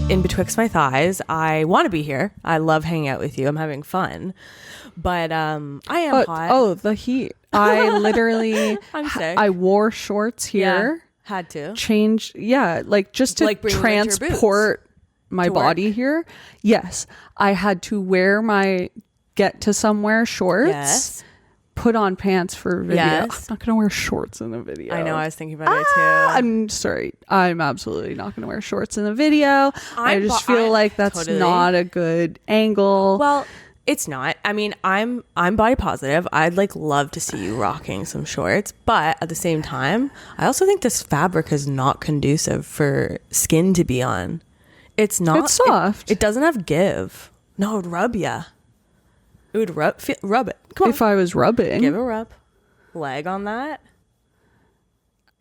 in betwixt my thighs. I want to be here. I love hanging out with you. I'm having fun. But I am hot. Oh, the heat. I literally I'm sick. I wore shorts here. Yeah, had to. Changed, like just to Like bring winter transport my to body work. here. Yes. I had to wear my get to somewhere shorts. Yes. Put on pants for video. Yes. I'm not gonna wear shorts in the video. I know. I was thinking about it too. I'm sorry. I'm absolutely not gonna wear shorts in the video. I just feel like that's totally not a good angle. Well, it's not. I mean, I'm body positive. I'd like love to see you rocking some shorts, but at the same time, I also think this fabric is not conducive for skin to be on. It's not. It's soft. It doesn't have give. No, it would rub ya. It would rub it. Come on. If I was rubbing, Give a rub. Leg on that.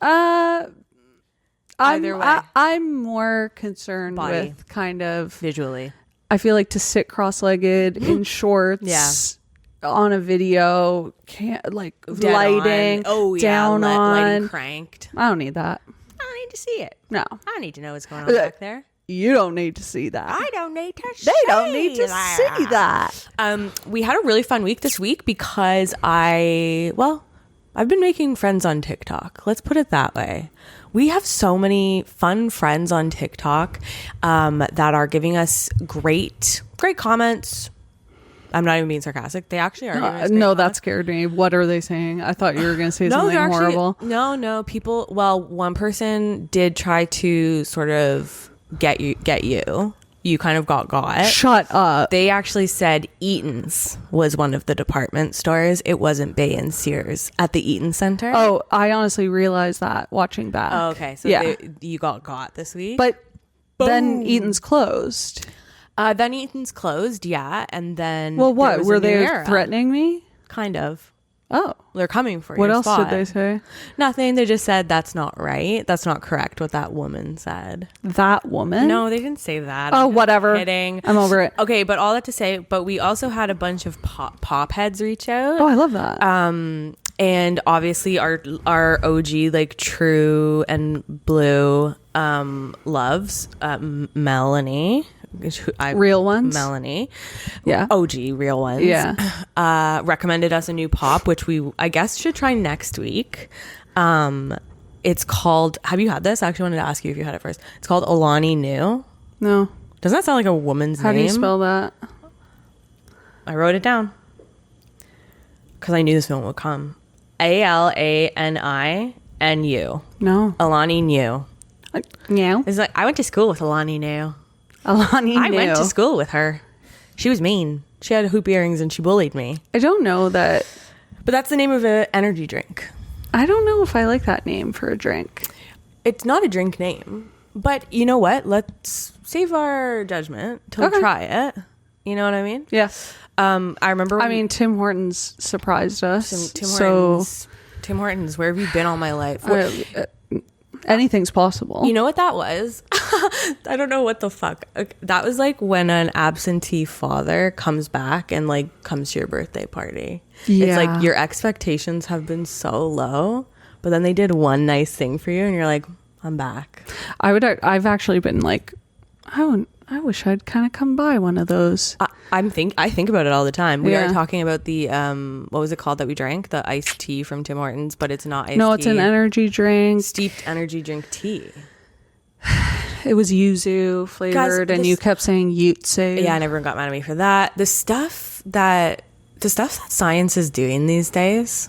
Either way. I'm more concerned Body. with kind of Visually. I feel like to sit cross-legged in shorts on a video, can't like Dead lighting, on. Oh, yeah. down on. Lighting cranked. I don't need that. I don't need to see it. No. I don't need to know what's going on back there. You don't need to see that. I don't need to They don't need to see that. We had a really fun week this week because I've been making friends on TikTok. Let's put it that way. We have so many fun friends on TikTok that are giving us great comments. I'm not even being sarcastic. They actually are. Giving us great No, that comments. scared me. What are they saying? I thought you were going to say something horrible. No. People. Well, one person did try to sort of get you. You kind of got. Shut up. They actually said Eaton's was one of the department stores. It wasn't Bay and Sears at the Eaton Center. Oh, I honestly realized that watching back. Oh, okay. So yeah. you got this week. But then Boom. Eaton's closed. Then Eaton's closed, yeah. And then Well, there what? was Were a New they Era. threatening me? Kind of. Oh. They're coming for What your else spot. did they say? Nothing. They just said that's not right. That's not correct what that woman said. That woman? No, they didn't say that. Oh, I'm just whatever. kidding. I'm over it. Okay, but all that to say, but we also had a bunch of pop heads reach out. Oh, I love that. And obviously our OG like True and Blue loves Melanie. Real ones? Melanie. Yeah. OG real ones. Yeah. Recommended us a new pop, which we I guess should try next week. It's called, have you had this? I actually wanted to ask you if you had it first. It's called Alani New. No. Doesn't that sound like a woman's name? How do you spell that? I wrote it down because I knew this one would come. ALANINU. No. Alani New. Yeah. It's like I went to school with Alani New. Alani I knew. went to school with her. She was mean. She had hoop earrings and she bullied me. I don't know that. But that's the name of an energy drink. I don't know if I like that name for a drink. It's not a drink name. But you know what? Let's save our judgment till we try it. You know what I mean? Yeah. I remember. I mean, Tim Hortons surprised us. Tim Hortons. Tim Hortons. Where have you been all my life? Anything's possible. You know what that was? I don't know what the fuck. That was like when an absentee father comes back and like comes to your birthday party. Yeah. It's like your expectations have been so low, but then they did one nice thing for you and you're like, I'm back. I've actually been like, I wish I'd kind of come by one of those. I think about it all the time. We Yeah. are talking about the what was it called that we drank? The iced tea from Tim Hortons, but it's not iced tea. No, it's an energy drink. Steeped energy drink tea. It was yuzu flavored, and you kept saying Yutsu. Yeah, and everyone got mad at me for that. The stuff that science is doing these days,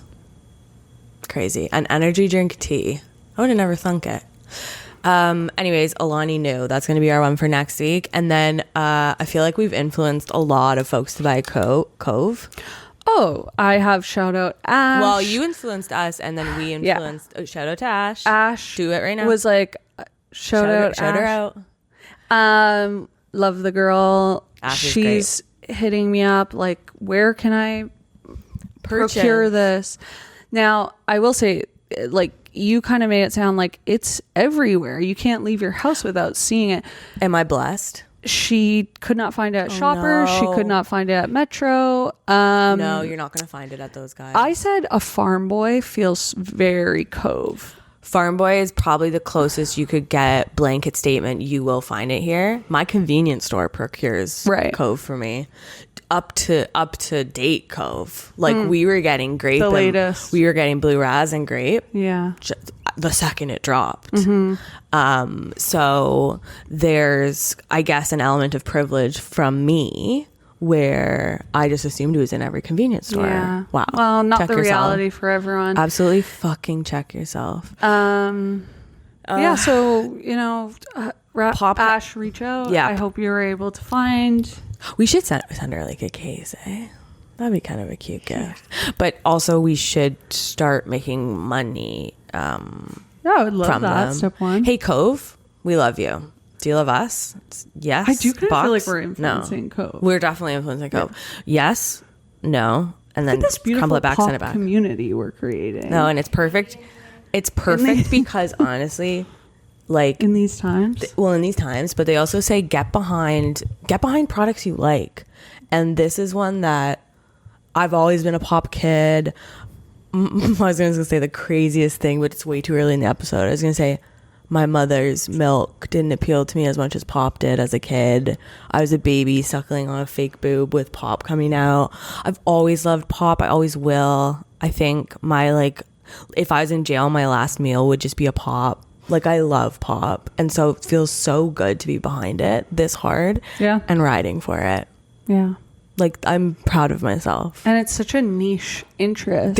crazy. An energy drink tea. I would have never thunk it. Anyways, Alani New. That's going to be our one for next week. And then I feel like we've influenced a lot of folks to buy Cove. Oh, I have shout out Ash. Well, you influenced us, and then we influenced. Oh, shout out to Ash. Ash, do it right now. Was like, shout out, shout her out. Love the girl. Ash is She's hitting me up. Like, where can I procure this? Now, I will say, like, you kind of made it sound like it's everywhere. You can't leave your house without seeing it. Am I blessed? She could not find it at Shoppers. no. She could not find it at Metro. No, you're not going to find it at those guys. I said a farm boy feels very Cove. Farm Boy is probably the closest you could get blanket statement. You will find it here. My convenience store procures Cove for me. Up to date Cove. Like we were getting grape. The latest. We were getting blue raz and grape. Yeah. The second it dropped. So there's, I guess, an element of privilege from me where I just assumed it was in every convenience store. Yeah. Wow. Well, not Check the yourself. reality for everyone. Absolutely fucking check yourself. Yeah, so, you know, Ash, reach out. Yeah. I hope you were able to find. We should send her like a case, eh? That'd be kind of a cute gift. But also we should start making money Yeah, I would love from that. them. Step one. Hey, Cove, we love you. Do you love us? Yes. I do kind of feel like we're No. influencing Cove. We're definitely influencing Cove. Yes. No. And then this beautiful crumble it back, pop send it back. community we're creating. No, and it's perfect. It's perfect because honestly, like in these times. in these times, but they also say get behind products you like. And this is one that I've always been a pop kid. I was going to say the craziest thing, but it's way too early in the episode. I was going to say my mother's milk didn't appeal to me as much as pop did as a kid. I was a baby suckling on a fake boob with pop coming out. I've always loved pop. I always will. I think if I was in jail, my last meal would just be a pop. Like, I love pop. And so it feels so good to be behind it this hard. Yeah. And riding for it. Yeah. Like, I'm proud of myself. And it's such a niche interest.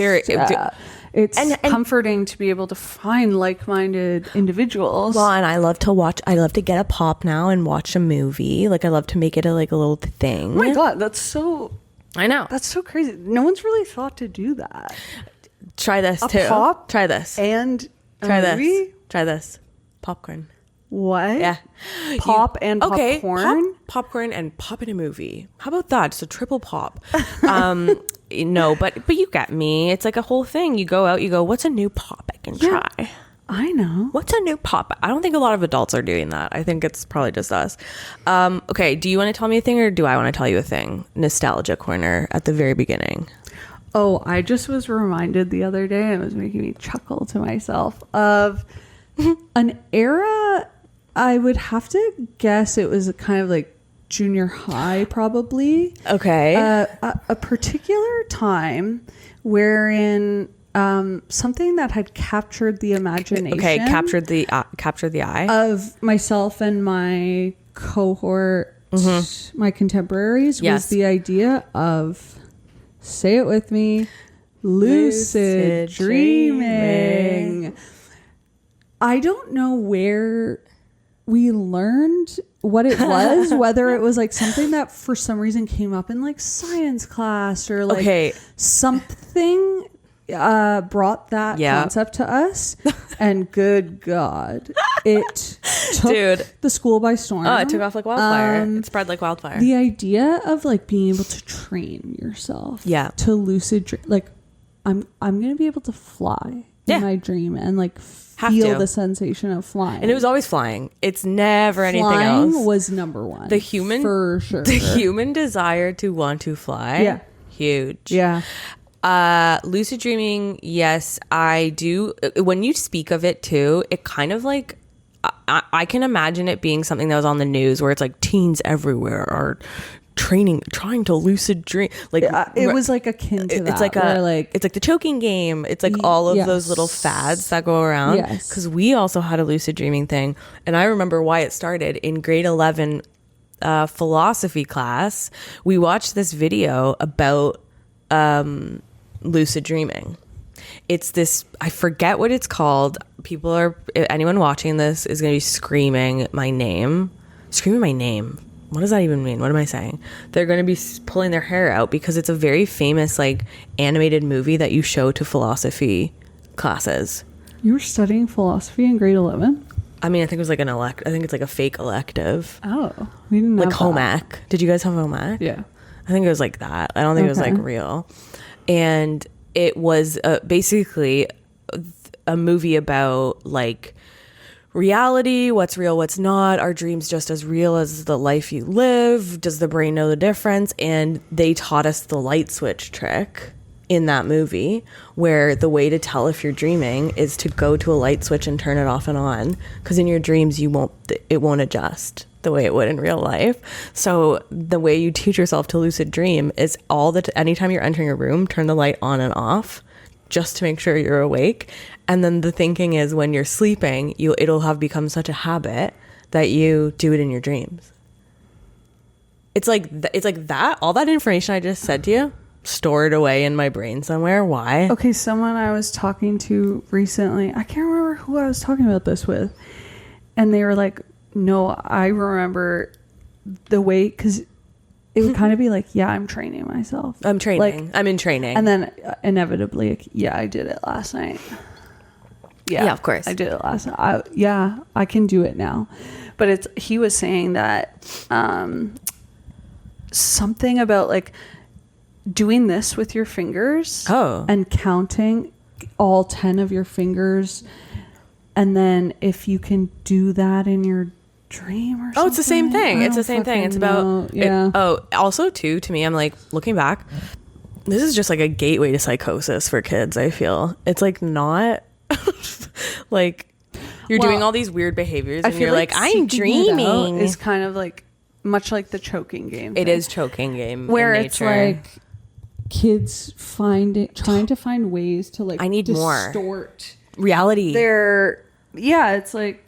It's and comforting to be able to find like-minded individuals. Well, and I love to get a pop now and watch a movie. Like, I love to make it a little thing. Oh my God, that's so... I know. That's so crazy. No one's really thought to do that. Try this A too. pop Try this. And a Try movie? this. Try this. Popcorn. What? Yeah. Popcorn? Popcorn and pop in a movie. How about that? It's a triple pop. No, but you get me. It's like a whole thing. You go out, you go, what's a new pop I can try? I know. What's a new pop? I don't think a lot of adults are doing that. I think it's probably just us. Okay, do you want to tell me a thing or do I want to tell you a thing? Nostalgia corner at the very beginning. Oh, I just was reminded the other day, and it was making me chuckle to myself, of an era. I would have to guess it was kind of like junior high, probably. Okay. A particular time wherein something that had captured the imagination. Okay, captured the eye of myself and my cohort, my contemporaries, was the idea of, say it with me, lucid dreaming. I don't know where we learned what it was, whether it was like something that for some reason came up in like science class or like something brought that concept to us. And good God, it took the school by storm. Oh, it took off like wildfire. It spread like wildfire. The idea of like being able to train yourself to lucid dream, like I'm going to be able to fly in my dream and like feel the sensation of flying. And it was always flying. It's never anything else. Flying was number one. The human, for sure. The human desire to want to fly. Yeah. Huge. Yeah. Lucid dreaming, yes, I do. When you speak of it too, it kind of like, I can imagine it being something that was on the news where it's like teens everywhere are trying to lucid dream. Like it was like akin to that. It's like it's like the choking game. It's like all of those little fads that go around. Yes. Because we also had a lucid dreaming thing. And I remember why it started in grade 11 philosophy class. We watched this video about lucid dreaming. It's this, I forget what it's called. Anyone watching this is going to be screaming my name. What does that even mean? What am I saying? They're going to be pulling their hair out because it's a very famous like animated movie that you show to philosophy classes. You were studying philosophy in grade 11? I mean, I think it was like I think it's like a fake elective. Oh, we didn't like have home ec. Did you guys have home ec? Yeah. I think it was like that. I don't think it was like real. And it was basically a movie about like reality, what's real, what's not. Are dreams just as real as the life you live? Does the brain know the difference? And they taught us the light switch trick. in that movie, where the way to tell if you're dreaming is to go to a light switch and turn it off and on, because in your dreams it won't adjust the way it would in real life. So the way you teach yourself to lucid dream is anytime you're entering a room, turn the light on and off just to make sure you're awake. And then the thinking is, when you're sleeping, it'll have become such a habit that you do it in your dreams. It's like that. All that information I just said to you, stored away in my brain somewhere. Why? Okay, someone I was talking to recently, I can't remember who I was talking about this with, and they were like, no, I remember the way, because it would kind of be like, yeah, I'm training myself. I'm training. Like, I'm in training. And then inevitably, like, yeah, I did it last night. Yeah, of course. I did it last night. I can do it now. But he was saying that something about like doing this with your fingers and counting all 10 of your fingers, and then if you can do that in your dream or something. It's the same thing. It's the same thing. It's about also too, to me, I'm like, looking back, this is just like a gateway to psychosis for kids. I feel it's like not like you're doing all these weird behaviors and you're like I'm dreaming. Is kind of like much like the choking game. It is choking game where in it's nature. like kids trying to find ways to like I need distort more reality. It's like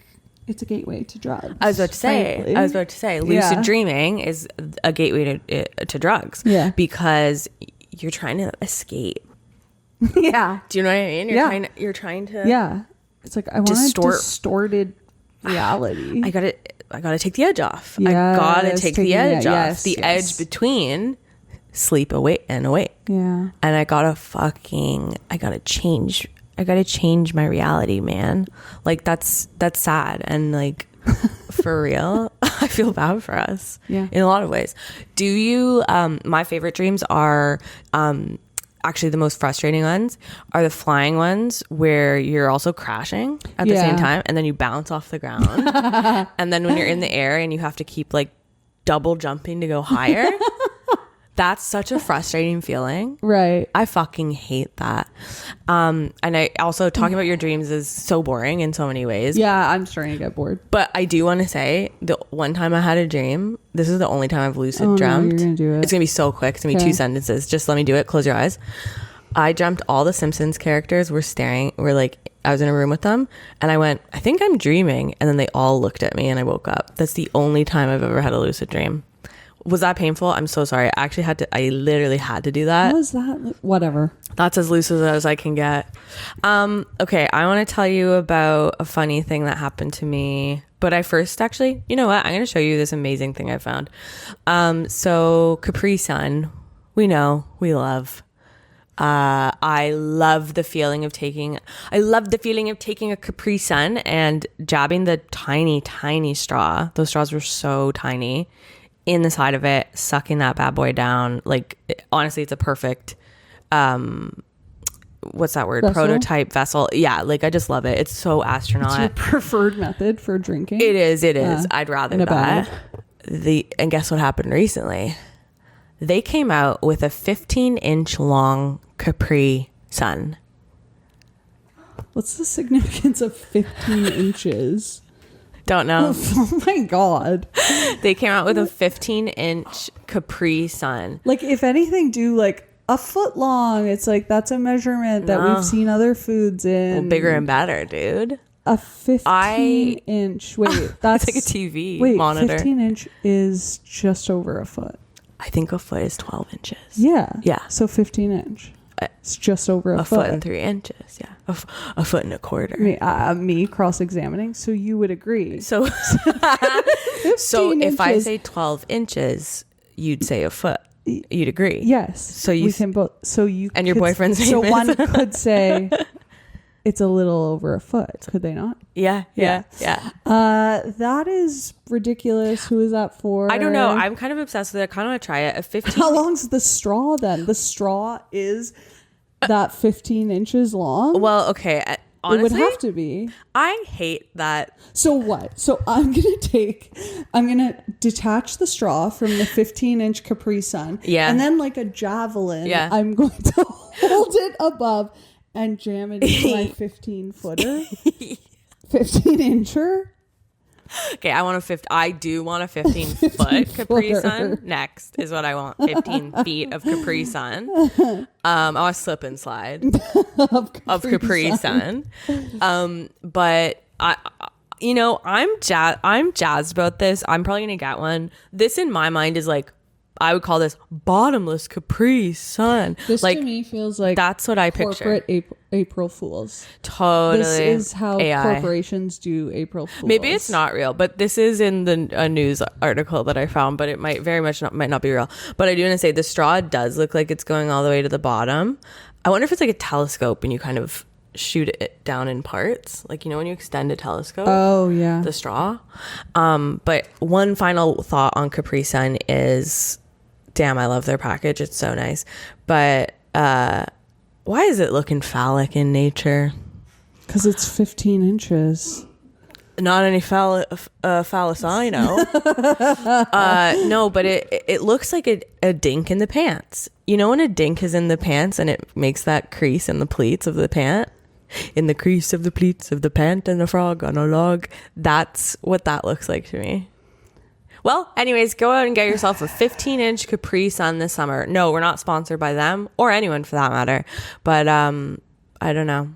it's a gateway to drugs. I was about to say lucid dreaming is a gateway to drugs. Yeah, because you're trying to escape. Yeah. Do you know what I mean? You're trying to. Yeah. It's like I want a distorted reality. I gotta take the edge off. Yes, I gotta take the edge off. Yes, the edge between sleep and awake. Yeah. And I gotta change my reality, man. Like that's sad. And like for real, I feel bad for us. Yeah. In a lot of ways. Do you, my favorite dreams are, actually the most frustrating ones are the flying ones where you're also crashing at the same time, and then you bounce off the ground. And then when you're in the air and you have to keep like double jumping to go higher. That's such a frustrating feeling. Right. I fucking hate that. And I also, talking about your dreams is so boring in so many ways. Yeah, I'm starting to get bored. But I do want to say, the one time I had a dream, this is the only time I've lucid dreamt. No, you're gonna do it. It's going to be so quick. It's going to be 2 sentences. Just let me do it. Close your eyes. I dreamt all the Simpsons characters were like, I was in a room with them and I went, I think I'm dreaming. And then they all looked at me and I woke up. That's the only time I've ever had a lucid dream. Was that painful? I'm so sorry. I literally had to do that. What was that? Whatever. That's as lucid as I can get. Okay, I want to tell you about a funny thing that happened to me. But I first actually, you know what? I'm going to show you this amazing thing I found. So Capri Sun, we love. I love the feeling of taking a Capri Sun and jabbing the tiny, tiny straw. Those straws were so tiny. In the side of it, sucking that bad boy down. Like, honestly, it's a perfect, what's that word? Vessel? Prototype vessel. Yeah, like, I just love it. It's so astronaut. It's your preferred method for drinking? It is. I'd rather that. And guess what happened recently? They came out with a 15-inch long Capri Sun. What's the significance of 15 inches? Don't know. Oh my God. They came out with a 15-inch Capri Sun. Like, if anything, do like a foot long. It's like, that's a measurement that we've seen other foods in. Well, bigger and better, dude. A 15-inch. Wait, that's like a TV monitor. 15-inch is just over a foot. I think a foot is 12 inches. Yeah. Yeah. So 15-inch. It's just over a foot. A foot and 3 inches. Yeah. A foot and a quarter. Me cross-examining. So you would agree. So if I say 12 inches, you'd say a foot. You'd agree. Yes. So we can both. So you and your boyfriend's name is? One could say it's a little over a foot. Could they not? Yeah. That is ridiculous. Who is that for? I don't know. I'm kind of obsessed with it. I kind of want to try it. 15. How long's the straw then? The straw is that 15 inches long? Well, okay. honestly, it would have to be. I hate that. So what? So I'm going to detach the straw from the 15-inch Capri Sun. Yeah. And then like a javelin, Yeah. I'm going to hold it above and jam it into my 15-footer. 15-incher. Okay, I do want a 15-foot Capri Sun. Next is what I want. 15 feet of Capri Sun. I want a slip and slide of Capri Sun. But I'm jazzed about this. I'm probably gonna get one. This in my mind is like, I would call this bottomless Capri Sun. This like, to me feels like that's what I picture. Corporate April Fools. Totally. This is how AI. corporations do April Fools. Maybe it's not real, but this is in a news article that I found, but it might very much might not be real. But I do want to say the straw does look like it's going all the way to the bottom. I wonder if it's like a telescope and you kind of shoot it down in parts, like when you extend a telescope. Oh yeah, the straw. But one final thought on Capri Sun is, damn, I love their package. It's so nice. But why is it looking phallic in nature? Because it's 15 inches. Not any phallus I know. No, but it looks like a dink in the pants. When a dink is in the pants and it makes that crease in the pleats of the pant? In the crease of the pleats of the pant and a frog on a log. That's what that looks like to me. Well, anyways, go out and get yourself a 15-inch Capri Sun this summer. No, we're not sponsored by them or anyone for that matter. But I don't know.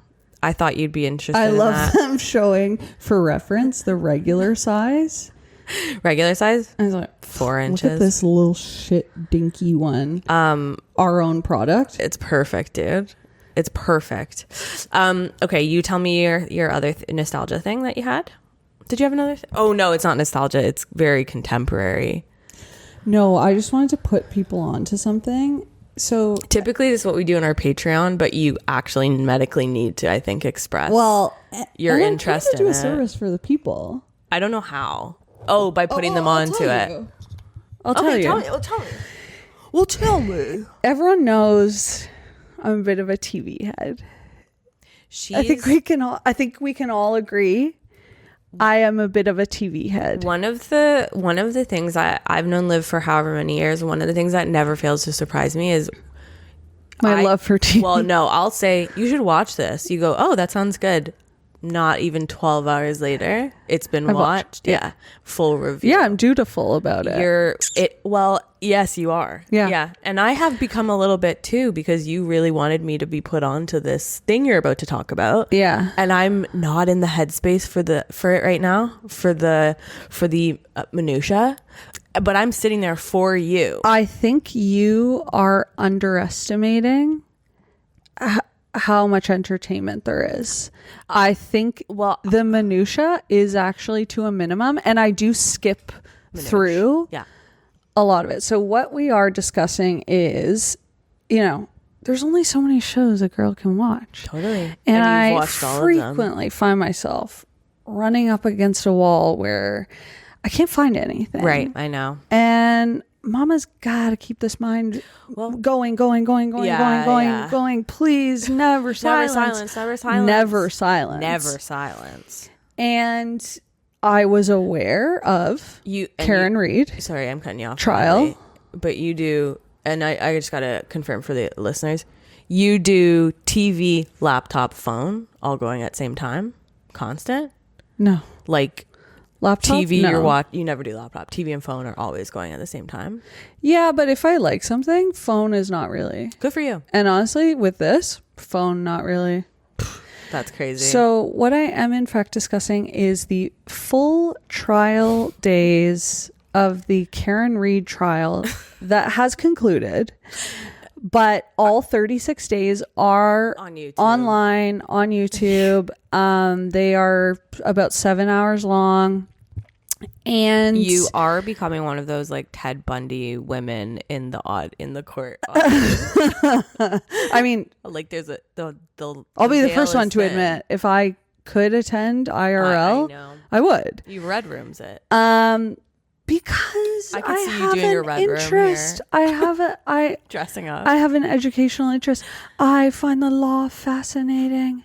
I thought you'd be interested in that. I love them showing, for reference, the regular size. Regular size? I was like, 4 inches. Look at this little shit dinky one. Our own product. It's perfect, dude. It's perfect. Okay, you tell me your other nostalgia thing that you had. Did you have another Oh, no, it's not nostalgia. It's very contemporary. No, I just wanted to put people on to something. So typically this is what we do in our Patreon, but you actually medically need to, I think, express your interest in it. Do a service for the people. I don't know how. Oh, by putting them onto it. I'll tell you. Tell me. Well, tell me. Everyone knows I'm a bit of a TV head. I think we can all agree. I am a bit of a TV head. One of the things I've known Liv for however many years, one of the things that never fails to surprise me is my love for TV. Well, no, I'll say, you should watch this. You go, oh, that sounds good. Not even 12 hours later, it's been watched. Yeah. Full review. Yeah, I'm dutiful about it. Well, yes, you are. Yeah. And I have become a little bit too, because you really wanted me to be put on to this thing you're about to talk about. Yeah. And I'm not in the headspace for it right now, for the minutia. But I'm sitting there for you. I think you are underestimating how much entertainment there is. I think the minutia is actually to a minimum, and I do skip through a lot of it. So what we are discussing is, there's only so many shows a girl can watch. Totally. And I frequently find myself running up against a wall where I can't find anything. Right, I know. And Mama's got to keep this mind going. Please, never silence. Never silence. And I was aware of Karen Reed. Sorry, I'm cutting you off. Trial. But you do, and I just got to confirm for the listeners, you do TV, laptop, phone, all going at the same time? Constant? No. Like... Laptop? TV, no. You never do laptop. TV and phone are always going at the same time. Yeah, but if I like something, phone is not really. Good for you. And honestly, with this, phone not really. That's crazy. So what I am in fact discussing is the full trial days of the Karen Reed trial that has concluded. But all 36 days are on YouTube. Online on YouTube. They are about 7 hours long. And you are becoming one of those like Ted Bundy women in the court. I mean, like there's I'll be the first one to admit, if I could attend IRL, I would. You red rooms it. Because I can see you doing your red interest. room here. Dressing up. I have an educational interest. I find the law fascinating.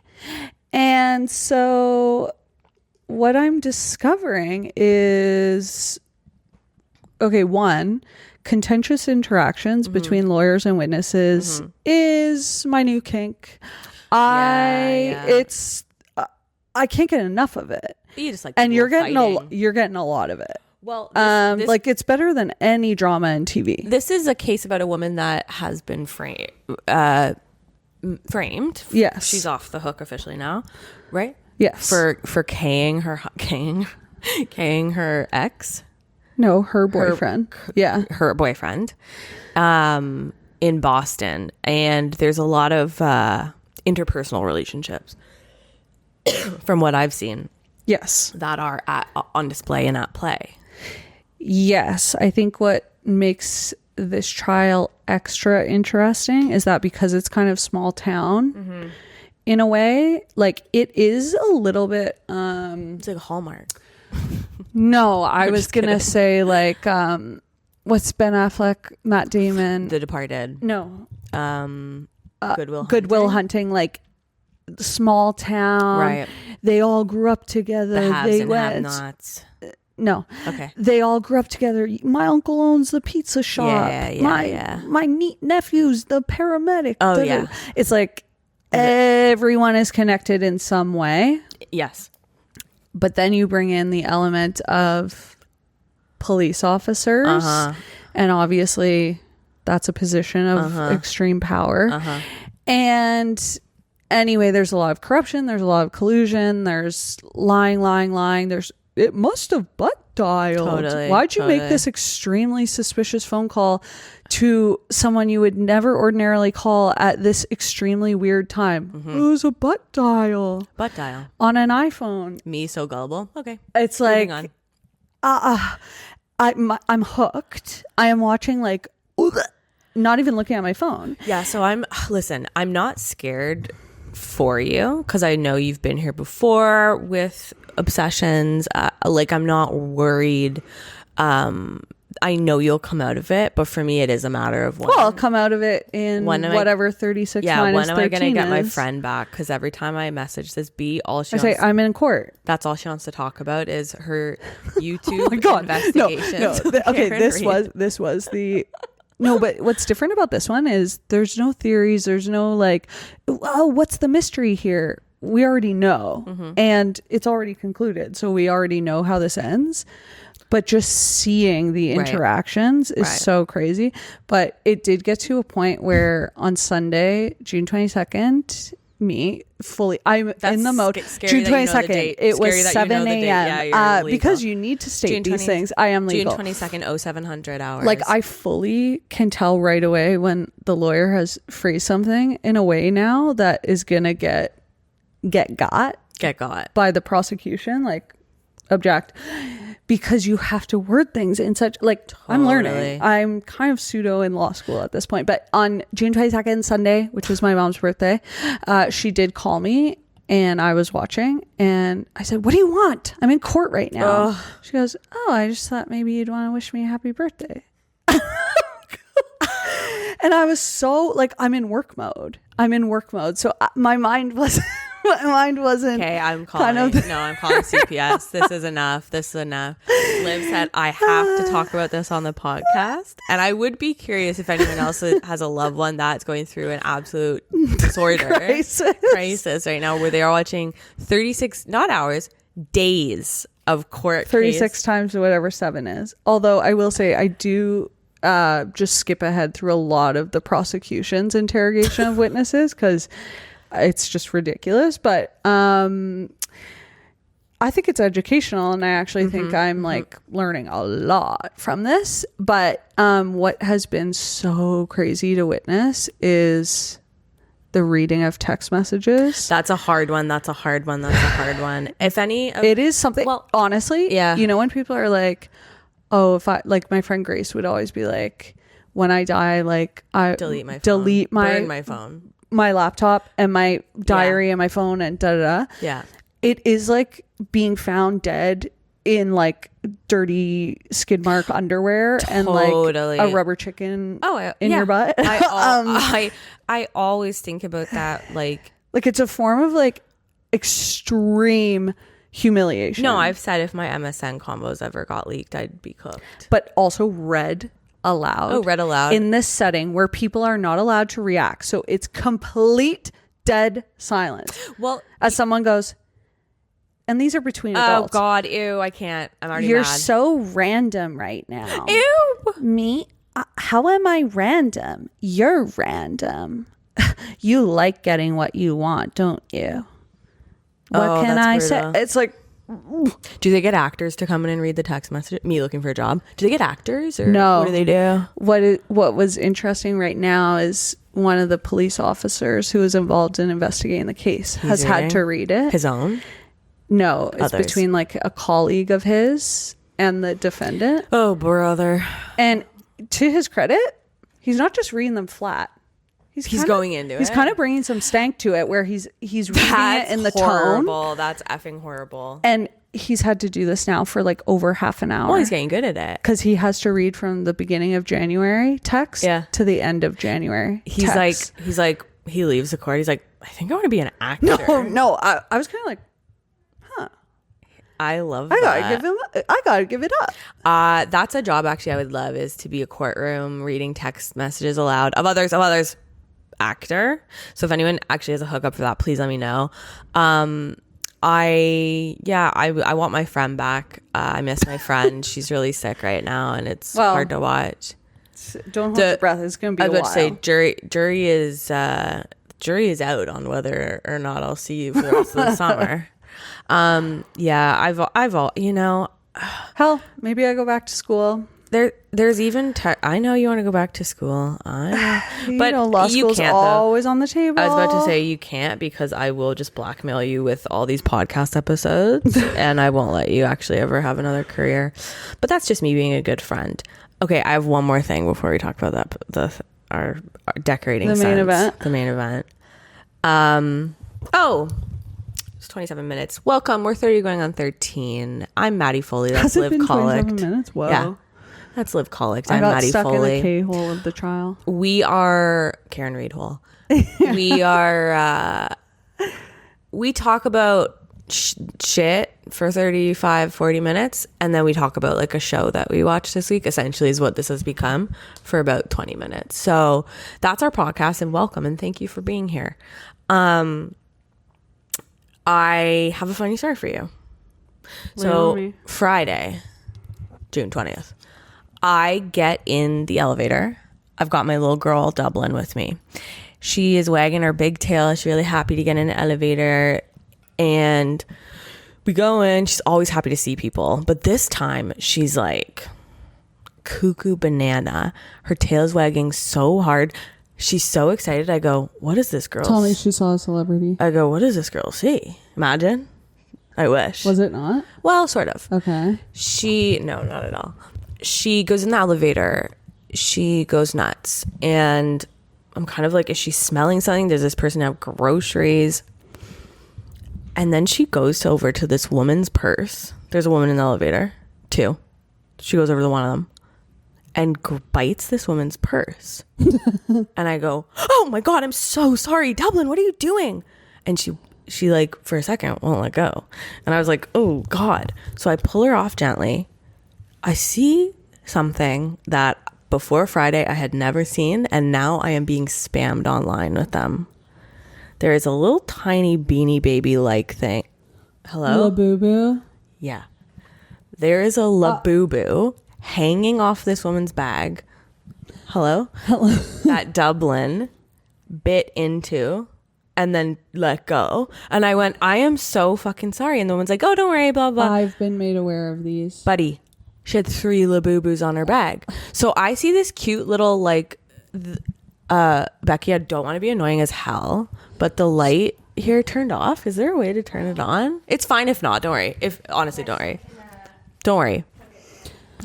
And so what I'm discovering is, okay, one, contentious interactions between lawyers and witnesses is my new kink. It's I can't get enough of it. You just like, and you're getting a lot of it. Well, like it's better than any drama in TV. This is a case about a woman that has been framed. Yes, she's off the hook officially now, right? Yes, for K-ing her ex. No, her boyfriend. Her boyfriend, in Boston, and there's a lot of interpersonal relationships, from what I've seen. Yes, that are on display and at play. Yes, I think what makes this trial extra interesting is that because it's kind of small town, in a way, like it is a little bit. It's like a Hallmark. No, I was gonna say like, what's Ben Affleck, Matt Damon, The Departed. No, Goodwill Hunting, like small town. Right. They all grew up together. The haves and have-nots. No. Okay. They all grew up together. My uncle owns the pizza shop. My nephew's the paramedic. Oh, yeah. It's like everyone is connected in some way. Yes. But then you bring in the element of police officers. And obviously that's a position of extreme power. And anyway, there's a lot of corruption. There's a lot of collusion. There's lying. It must have butt dialed. Totally, Why'd you make this extremely suspicious phone call to someone you would never ordinarily call at this extremely weird time? It was a butt dial. Butt dial. On an iPhone. Me so gullible. Okay. It's like, I'm hooked. I am watching like, not even looking at my phone. Yeah. So I'm not scared for you because I know you've been here before with obsessions. Like I'm not worried. I know you'll come out of it, but for me it is a matter of when. Well, I'll come out of it in whatever 36 minus 13 when am I gonna get my is. friend back? Because every time I message this B, all she I say I'm in court. That's all she wants to talk about is her YouTube Oh my God. investigations. No. Okay, this was the. No, but what's different about this one is there's no theories. There's no like, oh, what's the mystery here? We already know. And it's already concluded. So we already know how this ends. But just seeing the interactions is so crazy. But it did get to a point where on Sunday, June 22nd, I'm in the mode. June 22nd, it was 7 a.m. Because you need to state these things. I am legal. June 22nd, 0700 hours. Like I fully can tell right away when the lawyer has phrased something in a way now that is gonna get got by the prosecution. Like object. Because you have to word things in such like I'm learning. I'm kind of pseudo in law school at this point. But on June 22nd, Sunday, which was my mom's birthday, she did call me and I was watching and I said, "What do you want? I'm in court right now." She goes, "Oh, I just thought maybe you'd want to wish me a happy birthday." And I was so like, I'm in work mode. So my mind wasn't. Okay, I'm calling. I'm calling CPS. This is enough. Liv said I have to talk about this on the podcast, and I would be curious if anyone else has a loved one that's going through an absolute disorder crisis right now, where they are watching 36 not hours, days of court. 36 times whatever 7 is. Although I will say I do just skip ahead through a lot of the prosecution's interrogation of witnesses because it's just ridiculous. But I think it's educational, and I actually think I'm like learning a lot from this. But what has been so crazy to witness is the reading of text messages. That's a hard one. If any it is something, well, honestly, you know, when people are like, oh, if I like, my friend Grace would always be like, when I die, like I delete my phone, my laptop and my diary and my phone and da. It is like being found dead in like dirty skid mark underwear and like a rubber chicken in your butt. I always think about that, like it's a form of like extreme humiliation. No, I've said if my MSN combos ever got leaked, I'd be cooked. But also read aloud. Oh, read aloud. In this setting where people are not allowed to react. So it's complete dead silence. Well, as someone goes, and these are between adults. Oh God, ew, I can't. I'm already You're mad. so random right now. Ew. Me? How am I random? You're random. You like getting what you want, don't you? What can I say? It's like, do they get actors to come in and read the text message? Me looking for a job. Do they get actors or no? What do they do? What was interesting right now is one of the police officers who was involved in investigating the case has had to read it. His own? No, it's between like a colleague of his and the defendant. Oh, brother. And to his credit, he's not just reading them flat. He's going into it. He's kind of bringing some stank to it where he's reading it in the tone. That's effing horrible. And he's had to do this now for like over half an hour. Well, he's getting good at it. Because he has to read from the beginning of January text to the end of January He's like, he leaves the court. He's like, I think I want to be an actor. No. I was kind of like, I love that. I gotta give it up. That's a job actually I would love, is to be a courtroom reading text messages aloud of others actor. So if anyone actually has a hookup for that, please let me know. I want my friend back. I miss my friend. She's really sick right now and it's hard to watch. Don't hold your breath. It's gonna be a while. I would say jury is out on whether or not I'll see you for the rest of the summer. I've all, you know, hell, maybe I go back to school. There's even I know you want to go back to school. I know. But law school's always on the table. I was about to say you can't, because I will just blackmail you with all these podcast episodes and I won't let you actually ever have another career. But that's just me being a good friend. Okay, I have one more thing before we talk about that. Our decorating the main event. The main event. It's 27 minutes. Welcome. We're 30 going on 13. I'm Maddie Foley. That's Liv Colic. 27 minutes? Whoa. Yeah. That's Liv Colic. I'm got Maddie stuck Foley. in the K-hole of the trial. We are Karen Reed hole. We are we talk about shit for 35-40 minutes, and then we talk about like a show that we watched this week, essentially, is what this has become, for about 20 minutes. So that's our podcast, and welcome and thank you for being here. I have a funny story for you. So Friday, June 20th, I get in the elevator. I've got my little girl Dublin with me. She is wagging her big tail. She's really happy to get in the elevator. And we go in. She's always happy to see people. But this time, she's like cuckoo banana. Her tail's wagging so hard. She's so excited. I go, what is this girl? Tell me she saw a celebrity. I go, what does this girl see? Imagine. I wish. Was it not? Well, sort of. Okay. No, not at all. She goes in the elevator. She goes nuts. And I'm kind of like, is she smelling something? Does this person have groceries? And then she goes over to this woman's purse. There's a woman in the elevator, too. She goes over to one of them and bites this woman's purse. And I go, oh my God, I'm so sorry. Dublin, what are you doing? And she like, for a second, won't let go. And I was like, oh God. So I pull her off gently. I see something that before Friday I had never seen, and now I am being spammed online with them. There is a little tiny Beanie Baby like thing. Hello? LaBubus? Yeah. There is a LaBubus hanging off this woman's bag. Hello? That Dublin bit into and then let go. And I went, I am so fucking sorry. And the woman's like, oh, don't worry, blah, blah. I've been made aware of these. Buddy, she had 3 LaBubus on her bag. So I see this cute little, like, Becky, I don't want to be annoying as hell, but the light here turned off. Is there a way to turn it on? It's fine if not. Don't worry. Honestly, don't worry. Don't worry.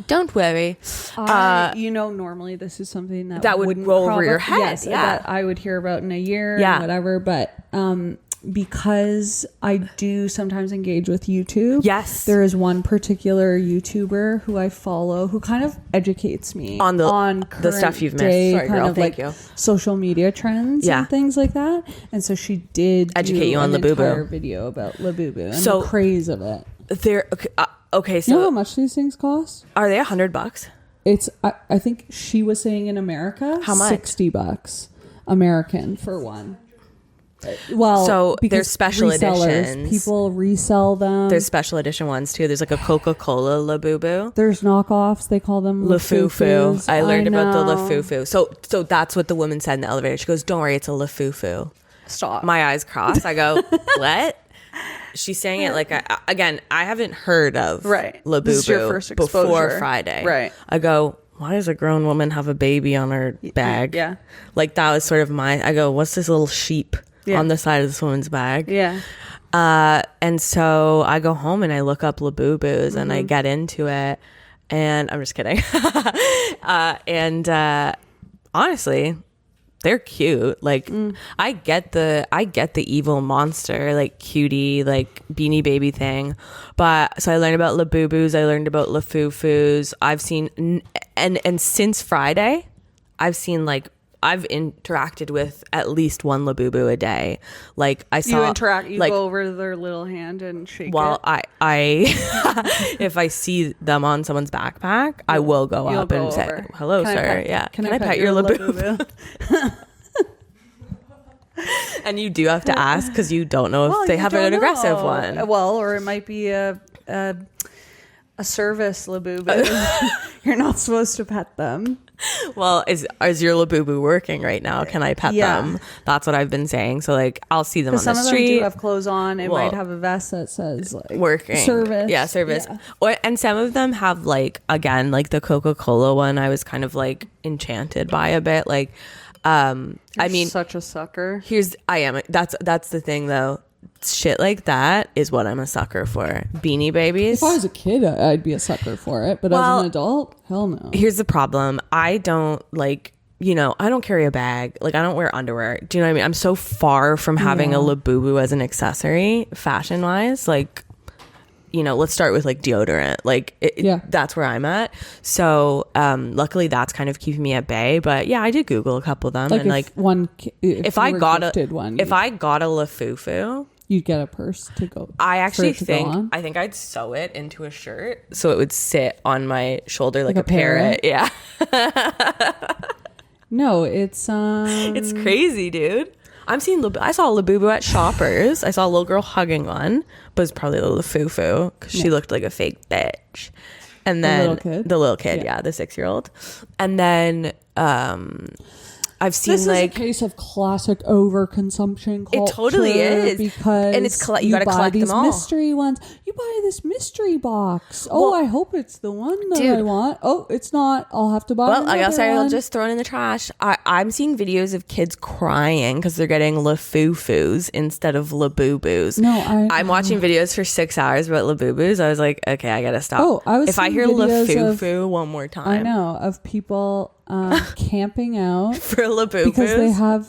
Don't worry. Normally this is something that would go over your head. Yes, that I would hear about in a year or whatever. But because I do sometimes engage with YouTube. Yes. There is one particular YouTuber who I follow who kind of educates me on the stuff you've missed. Sorry, girl. Thank you. Social media trends and things like that. And so she did educate you on an LaBubus. entire video about LaBubus and the craze of it. Okay, so you know how much these things cost? Are they $100? It's I think she was saying in America, how much? $60 American for one. Well, so there's special editions. People resell them. There's special edition ones too. There's like a Coca-Cola LaBubus. There's knockoffs. They call them LaFufu. I learned about the LaFufu. So that's what the woman said in the elevator. She goes, "Don't worry, it's a LaFufu." Stop. My eyes crossed. I go, "What?" She's saying it like I haven't heard of LaBubus before Friday. Right. I go, why does a grown woman have a baby on her bag? Yeah. Like that was sort of I go, what's this little sheep on the side of this woman's bag? Yeah. And so I go home and I look up LaBubus and I get into it, and I'm just kidding. And honestly, they're cute. Like I get the evil monster, like cutie, like Beanie Baby thing. But so I learned about LaBubus. I learned about LaFufus. I've seen and since Friday, I've seen I've interacted with at least one LaBubus a day. Like I saw you go over to their little hand and shake well, it. I if I see them on someone's backpack, I will go up and say, "Hello, sir." Can I pet your LaBubus? And you do have to ask because you don't know if they have an aggressive one. Well, or it might be a service LaBubus. You're not supposed to pet them. Well, is your LaBubus working right now? Can I pet them? That's what I've been saying. So I'll see them on the street. Some of them do have clothes on. It might have a vest that says working service. Yeah, service. Yeah. And some of them have again, the Coca-Cola one. I was kind of enchanted by a bit. I mean, such a sucker. I am. That's the thing though. Shit like that is what I'm a sucker for. Beanie Babies. If I was a kid, I'd be a sucker for it. But as an adult, hell no. Here's the problem. I don't I don't carry a bag. I don't wear underwear. Do you know what I mean? I'm so far from having a LaBubus as an accessory, fashion wise. Let's start with deodorant. That's where I'm at. So luckily that's kind of keeping me at bay. But yeah, I did Google a couple of them, and if I got a LaFufu, you'd get a purse to go. I think I'd sew it into a shirt so it would sit on my shoulder like a parrot. Yeah. No, it's crazy, dude. I saw a LaBubus at Shoppers. I saw a little girl hugging one, but it's probably a LaFufu because she looked like a fake bitch. And then the little kid, the 6-year-old. And then I've seen this is a case of classic overconsumption culture. It totally is, because and you got to collect these them all. Mystery ones. You buy this mystery box. I hope it's the one that I want. Oh, it's not. I'll have to buy. Well, I guess I'll just throw it in the trash. I'm seeing videos of kids crying because they're getting LaFufus instead of LaBubus. No, I'm watching videos for 6 hours about LaBubus. I was like, okay, I gotta stop. If I hear LaFufu one more time, I know of people camping out for LaBubus because they have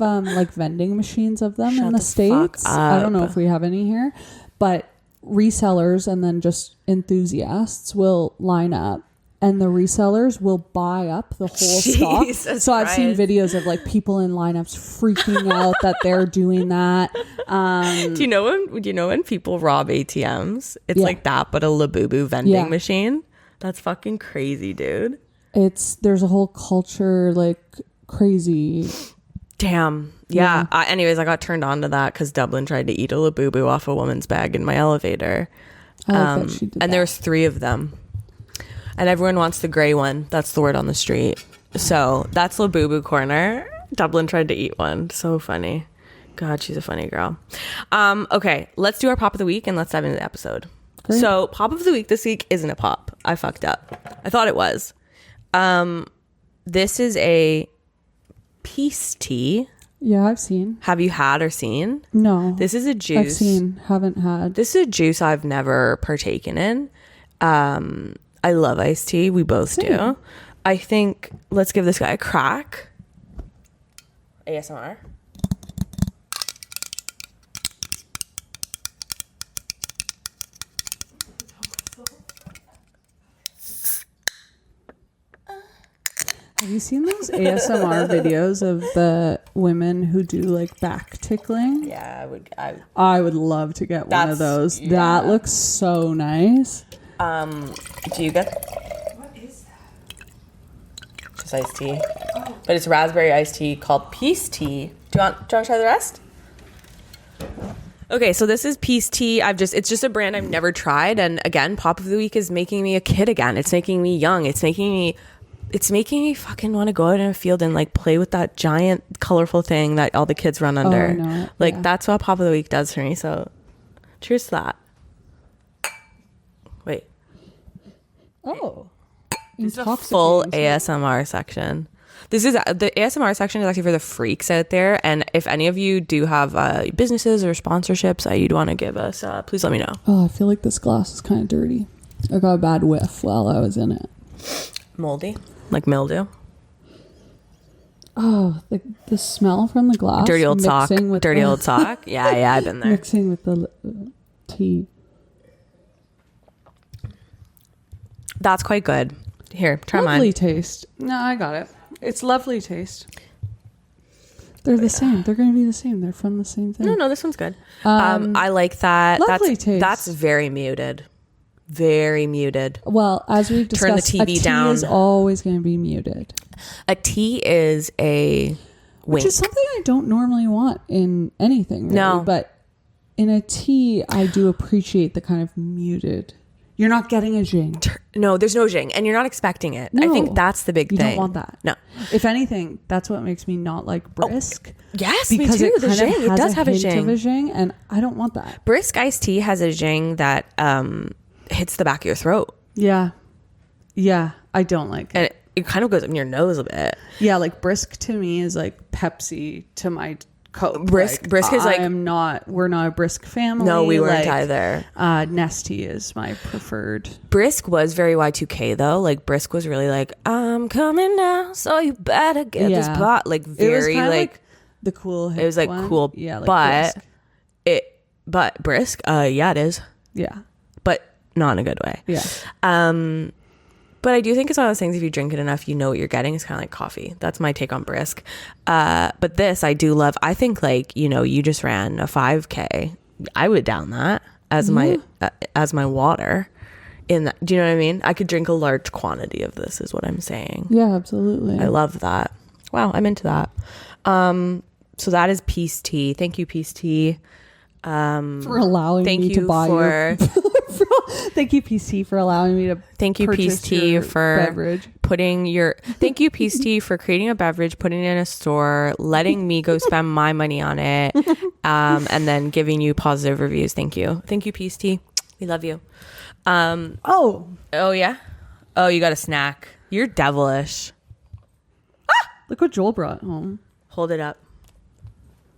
vending machines of them in the States. I don't know if we have any here, but resellers and then just enthusiasts will line up, and the resellers will buy up the whole stock. So I've seen videos of people in lineups freaking out that they're doing that. Do you know when people rob ATMs? It's like that, but a LaBubus vending machine. That's fucking crazy, dude. There's a whole culture crazy. Damn. Yeah. Anyways, I got turned on to that because Dublin tried to eat a LaBubus off a woman's bag in my elevator. I like that she did that. There was 3 of them. And everyone wants the gray one. That's the word on the street. So that's LaBubus corner. Dublin tried to eat one. So funny. God, she's a funny girl. Okay, let's do our pop of the week and let's dive into the episode. Great. So pop of the week this week isn't a pop. I fucked up. I thought it was. This is a peace tea. Yeah, I've seen. Have you had or seen? No. This is a juice. I've seen, haven't had. This is a juice I've never partaken in. I love iced tea. We both do. I think let's give this guy a crack. Have you seen those ASMR videos of the women who do like back tickling? Yeah, I would love to get one of those. Yeah. That looks so nice. Do you get? What is that? Just iced tea, but it's raspberry iced tea called Peace Tea. Do you want to try the rest? Okay, so this is Peace Tea. It's just a brand I've never tried, and again, Pop of the Week is making me a kid again. It's making me young. It's making me fucking want to go out in a field and like play with that giant colorful thing that all the kids run under. Oh, no. Like that's what Pop of the Week does for me. So cheers to that. Wait. Oh. This is a full ASMR section. This is the ASMR section is actually for the freaks out there. And if any of you do have businesses or sponsorships that you'd want to give us, please let me know. Oh, I feel like this glass is kind of dirty. I got a bad whiff while I was in it. Moldy, like mildew. Oh, the smell from the glass. Dirty old sock. Old sock. Yeah, I've been there. Mixing with the tea. That's quite good. Here, try mine. Lovely taste. No, I got it. It's lovely taste. They're the same. They're going to be the same. They're from the same thing. No, this one's good. I like that. Lovely taste. That's very muted. Very muted. Well, as we've discussed, turn the TV down. A tea is always going to be muted. A tea is a wink. Which is something I don't normally want in anything, really. No. But in a tea, I do appreciate the kind of muted. You're not getting a zing. No, there's no zing. And you're not expecting it. No, I think that's the big thing. You don't want that. No. If anything, that's what makes me not like brisk. Oh, yes, because me too. The zing. It does have a hint zing. Of a zing, and I don't want that. Brisk iced tea has a zing that hits the back of your throat. Yeah. I don't like it. And it kind of goes in your nose a bit. Yeah, like brisk to me is like Pepsi to my Coke. Brisk is like we're not a brisk family. No, we weren't either. Nestea is my preferred. Brisk was very Y2K though. Like Brisk was really like, I'm coming now, so you better get this pot. Like very like the cool hip it was like one. cool. Yeah, like but Brisk, yeah it is. Yeah. But not in a good way. Yeah. But I do think it's one of those things, if you drink it enough, you know what you're getting. It's kind of like coffee. That's my take on Brisk. But this I do love. I think like, you just ran a 5K. I would down that as my water in that. Do you know what I mean? I could drink a large quantity of this is what I'm saying. Yeah, absolutely. I love that. Wow, I'm into that. So that is Peace Tea. Thank you, Peace Tea. For allowing me to buy your thank you PC for allowing me to thank you Peace Tea for beverage thank you Peace Tea for creating a beverage, putting it in a store, letting me go spend my money on it, and then giving you positive reviews. Thank you Peace Tea, we love you. Oh yeah, oh, you got a snack. You're devilish. Look what Joel brought home. Hold it up.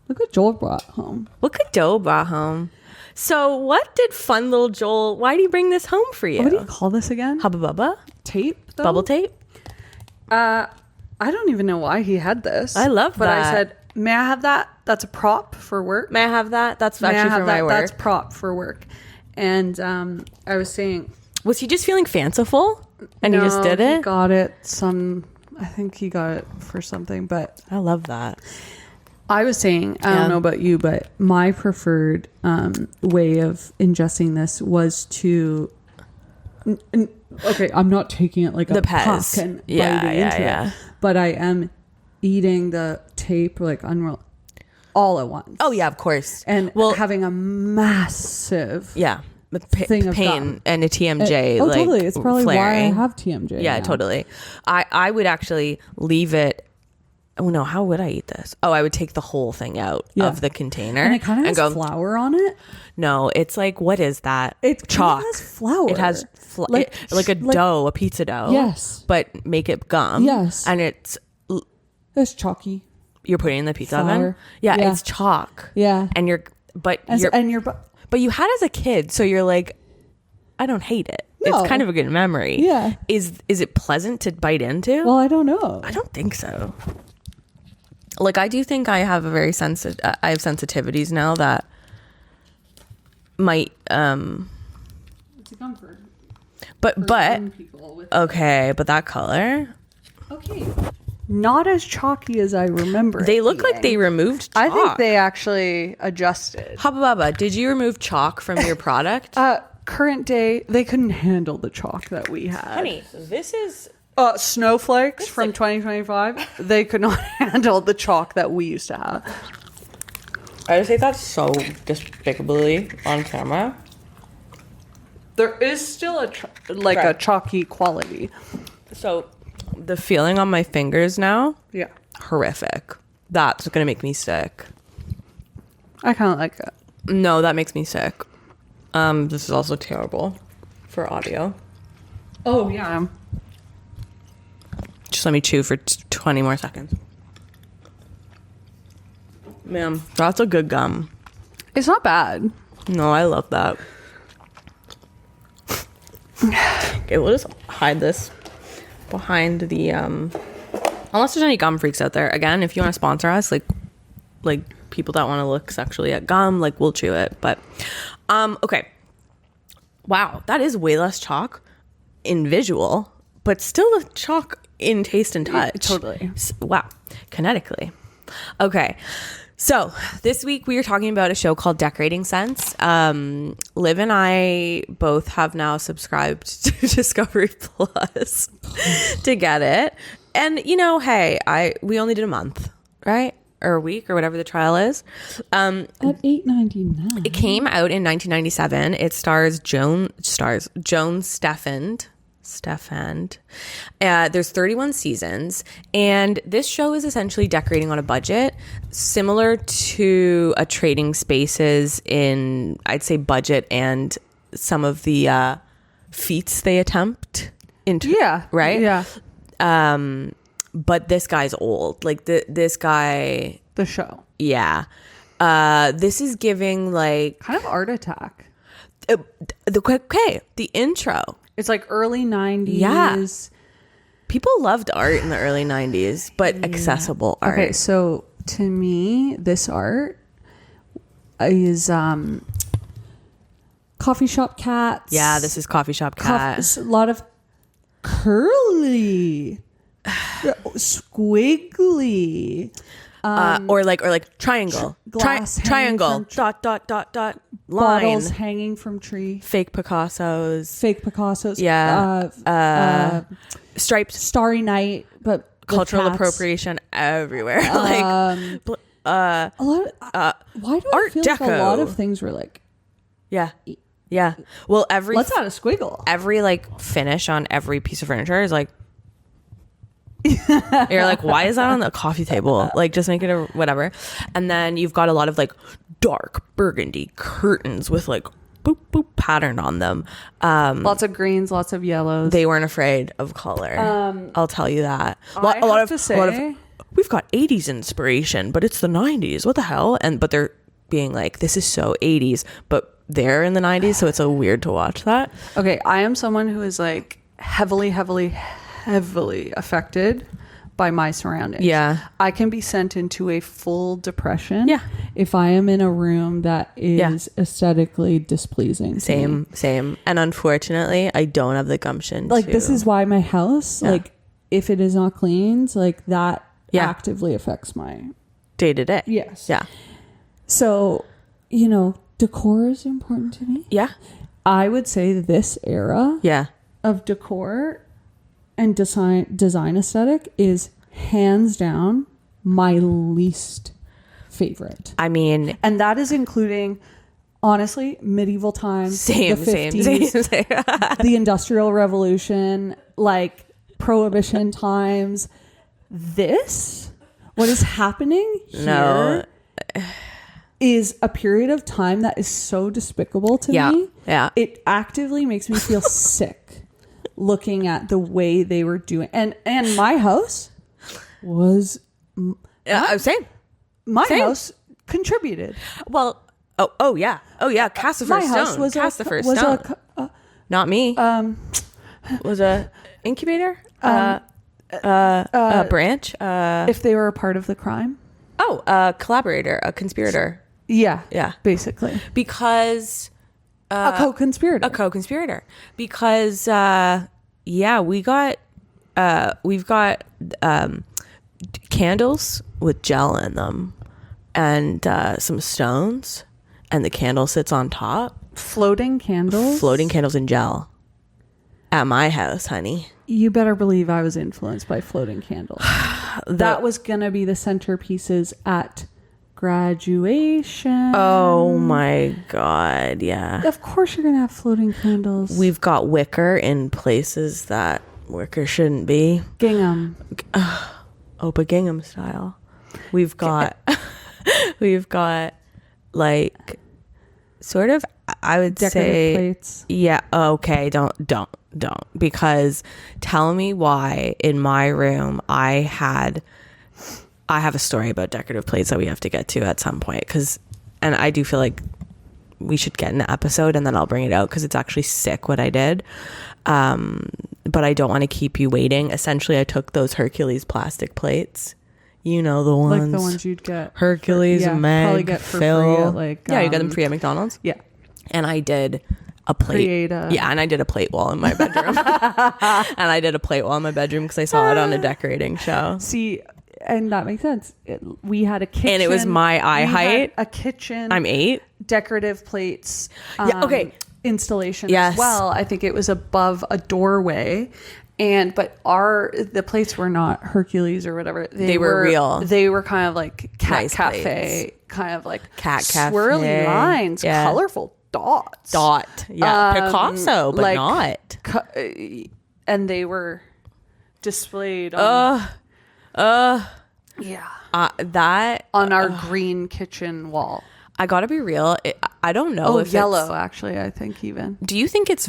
Look what Joel brought home. Look what Joel brought home. So what did fun little Joel, why did he bring this home for you? What do you call this again? Hubba Bubba? Tape? Though? Bubble tape? I don't even know why he had this. I love but that. I said, may I have that? That's a prop for work. May I have that? That's actually for my work. That's prop for work. And I was saying... Was he just feeling fanciful? And he just did it? He got it I think he got it for something, but... I love that. I was saying, I don't know about you, but my preferred way of ingesting this was to... Okay, I'm not taking it like a puck and biting into it, but I am eating the tape like all at once. Oh yeah, of course. And having a massive with thing of pain and a TMJ. Totally. It's probably flaring. why I have TMJ. Yeah, now. Totally. I would actually leave it. Oh no, how would I eat this? Oh, I would take the whole thing out of the container. And it kind of has flour on it. No, it's like, what is that? It's chalk. It has flour. It has like a dough, a pizza dough. Yes. But make it gum. Yes. And it's chalky. You're putting it in the pizza oven? Yeah, it's chalk. Yeah. And but you had as a kid, so you're like, I don't hate it. No. It's kind of a good memory. Yeah. Is it pleasant to bite into? Well, I don't know. I don't think so. Like, I do think I have I have sensitivities now that might it's a comfort. But okay, but that color. Okay. Not as chalky as I remember. They look like they removed chalk. I think they actually adjusted. Hubba Bubba, did you remove chalk from your product? Current day, they couldn't handle the chalk that we had. Honey, this is... snowflakes from 2025. They could not handle the chalk that we used to have. I just think that's so despicably on camera. There is still a chalky quality. So the feeling on my fingers now, Yeah. horrific. That's gonna make me sick. I kind of like it. No, that makes me sick. This is also terrible for audio. Oh, yeah. Just let me chew for 20 more seconds. Man, that's a good gum. It's not bad. No, I love that. Okay, we'll just hide this behind the unless there's any gum freaks out there. Again, if you want to sponsor us, like people that want to look sexually at gum, like we'll chew it. But okay. Wow, that is way less chalk in visual, but still a chalk in taste and touch. Totally. Wow. Kinetically. Okay. So this week we are talking about a show called Decorating Sense. Liv and I both have now subscribed to Discovery Plus to get it. And you know, hey, we only did a month, right? Or a week or whatever the trial is. At $8.99. It came out in 1997. It stars Joan Steffand. There's 31 seasons, and this show is essentially decorating on a budget, similar to a Trading Spaces in, I'd say, budget and some of the feats they attempt into. Yeah. Right? Yeah. But this guy's old. Like this guy. The show. Yeah. This is giving like kind of Art Attack. The intro. It's like early 90s. Yeah. People loved art in the early 90s, but accessible art. Okay, so to me, this art is coffee shop cats. Yeah, this is coffee shop cat. A lot of curly, squiggly. Or like triangle. Triangle. Dot, line. Bottles hanging from tree. Fake Picassos. Yeah. Striped. Starry Night, but cultural appropriation everywhere. A lot of, why do I feel like a lot of things were like... Yeah. Yeah. Well, let's add a squiggle. Every like finish on every piece of furniture is like... You're like, why is that on the coffee table? Like, just make it a whatever. And then you've got a lot of like dark burgundy curtains with like boop boop pattern on them. Lots of greens, lots of yellows. They weren't afraid of color. I'll tell you that. We've got 80s inspiration, but it's the 90s. What the hell? But they're being like, this is so 80s, but they're in the 90s, so it's so weird to watch that. Okay, I am someone who is like heavily affected by my surroundings. Yeah. I can be sent into a full depression. Yeah. If I am in a room that is aesthetically displeasing. Same. And unfortunately, I don't have the gumption. Like, this is why my house, like, if it is not cleaned, like, that actively affects my day to day. Yes. Yeah. So, you know, decor is important to me. Yeah. I would say this era of decor and design aesthetic is hands down my least favorite. I mean, and that is including, honestly, medieval times, the 50s, the Industrial Revolution, like Prohibition times. What is happening here is a period of time that is so despicable to me. Yeah. It actively makes me feel sick. Looking at the way they were doing, and my house was same. My house contributed. Well, yeah. Cast the first stone. Cast the first stone. Not me. Was a incubator. A branch. If they were a part of the crime. A collaborator, a conspirator. Yeah. Basically, because. A co-conspirator. Because, we got candles with gel in them and some stones, and the candle sits on top. Floating candles in gel at my house, honey. You better believe I was influenced by floating candles. That was gonna be the centerpieces at graduation. Oh my God, yeah. Of course you're gonna have floating candles. We've got wicker in places that wicker shouldn't be. Gingham. Opa Gingham style. We've got like sort of, I would decorative say plates. Yeah, okay, don't because tell me why in my room I have a story about decorative plates that we have to get to at some point, and I do feel like we should get an episode and then I'll bring it out because it's actually sick what I did. But I don't want to keep you waiting. Essentially, I took those Hercules plastic plates. You know, the ones. Like the ones you'd get. Hercules, Meg, probably get for Phil. free at you get them free at McDonald's. Yeah. And I did a plate. And I did a plate wall in my bedroom. And I did a plate wall in my bedroom because I saw it on a decorating show. See, and that makes sense. We had a kitchen. And it was my eye height. A kitchen. I'm 8. Decorative plates. Okay. Installation as well. I think it was above a doorway. But the plates were not Hercules or whatever. They were real. They were kind of like cat nice cafe, plates. kind of like cat swirly cafe. lines, colorful dots. Picasso, but like, not. And they were displayed on on our green kitchen wall. I gotta be real. I don't know if yellow. Actually, I think even. Do you think it's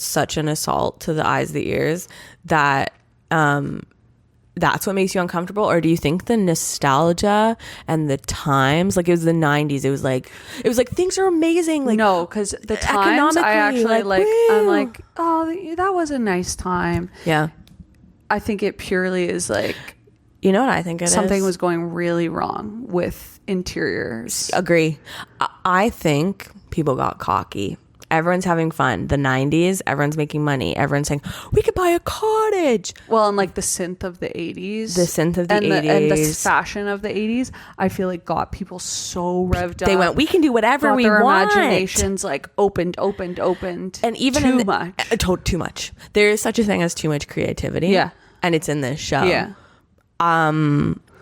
such an assault to the eyes, the ears that that's what makes you uncomfortable, or do you think the nostalgia and the times, like it was the 90s, it was like things are amazing, like no, because the times I actually like I'm like, oh, that was a nice time. Yeah, I think it purely is like, you know what I think it something was going really wrong with interiors. Agree. I think people got cocky. Everyone's having fun. The 90s, everyone's making money. Everyone's saying, we could buy a cottage. Well, and like the synth of the 80s. The synth of the 80s. And the fashion of the 80s, I feel like got people so revved up. They went, we can do whatever we want. Their imaginations like opened. And even too much. Too much. There is such a thing as too much creativity. Yeah. And it's in this show. Yeah.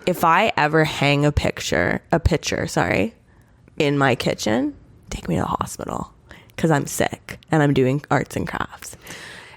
If I ever hang a picture, in my kitchen, take me to the hospital because I'm sick and I'm doing arts and crafts.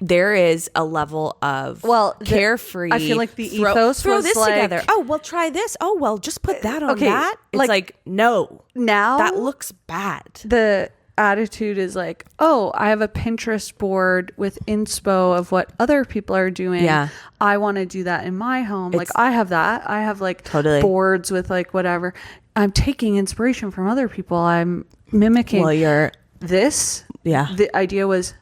There is a level of carefree. I feel like the ethos throw was this like, together. Oh, well, try this. Oh, well, just put that on that. It's like, no. Now that looks bad. The attitude is like, oh, I have a Pinterest board with inspo of what other people are doing. Yeah. I want to do that in my home. Like I have that. I have like boards with like whatever. I'm taking inspiration from other people. I'm mimicking. Well, this. Yeah. The idea was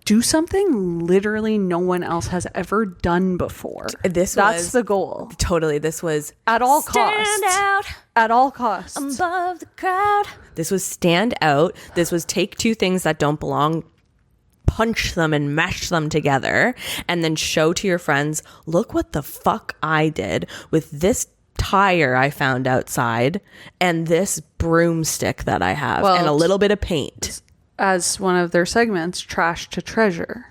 do something literally no one else has ever done before. That's the goal. Totally. This was at all costs. Stand out. At all costs. Above the crowd. This was stand out. This was take two things that don't belong, punch them and mash them together, and then show to your friends, look what the fuck I did with this tire I found outside and this broomstick that I have and a little bit of paint. As one of their segments, trash to treasure.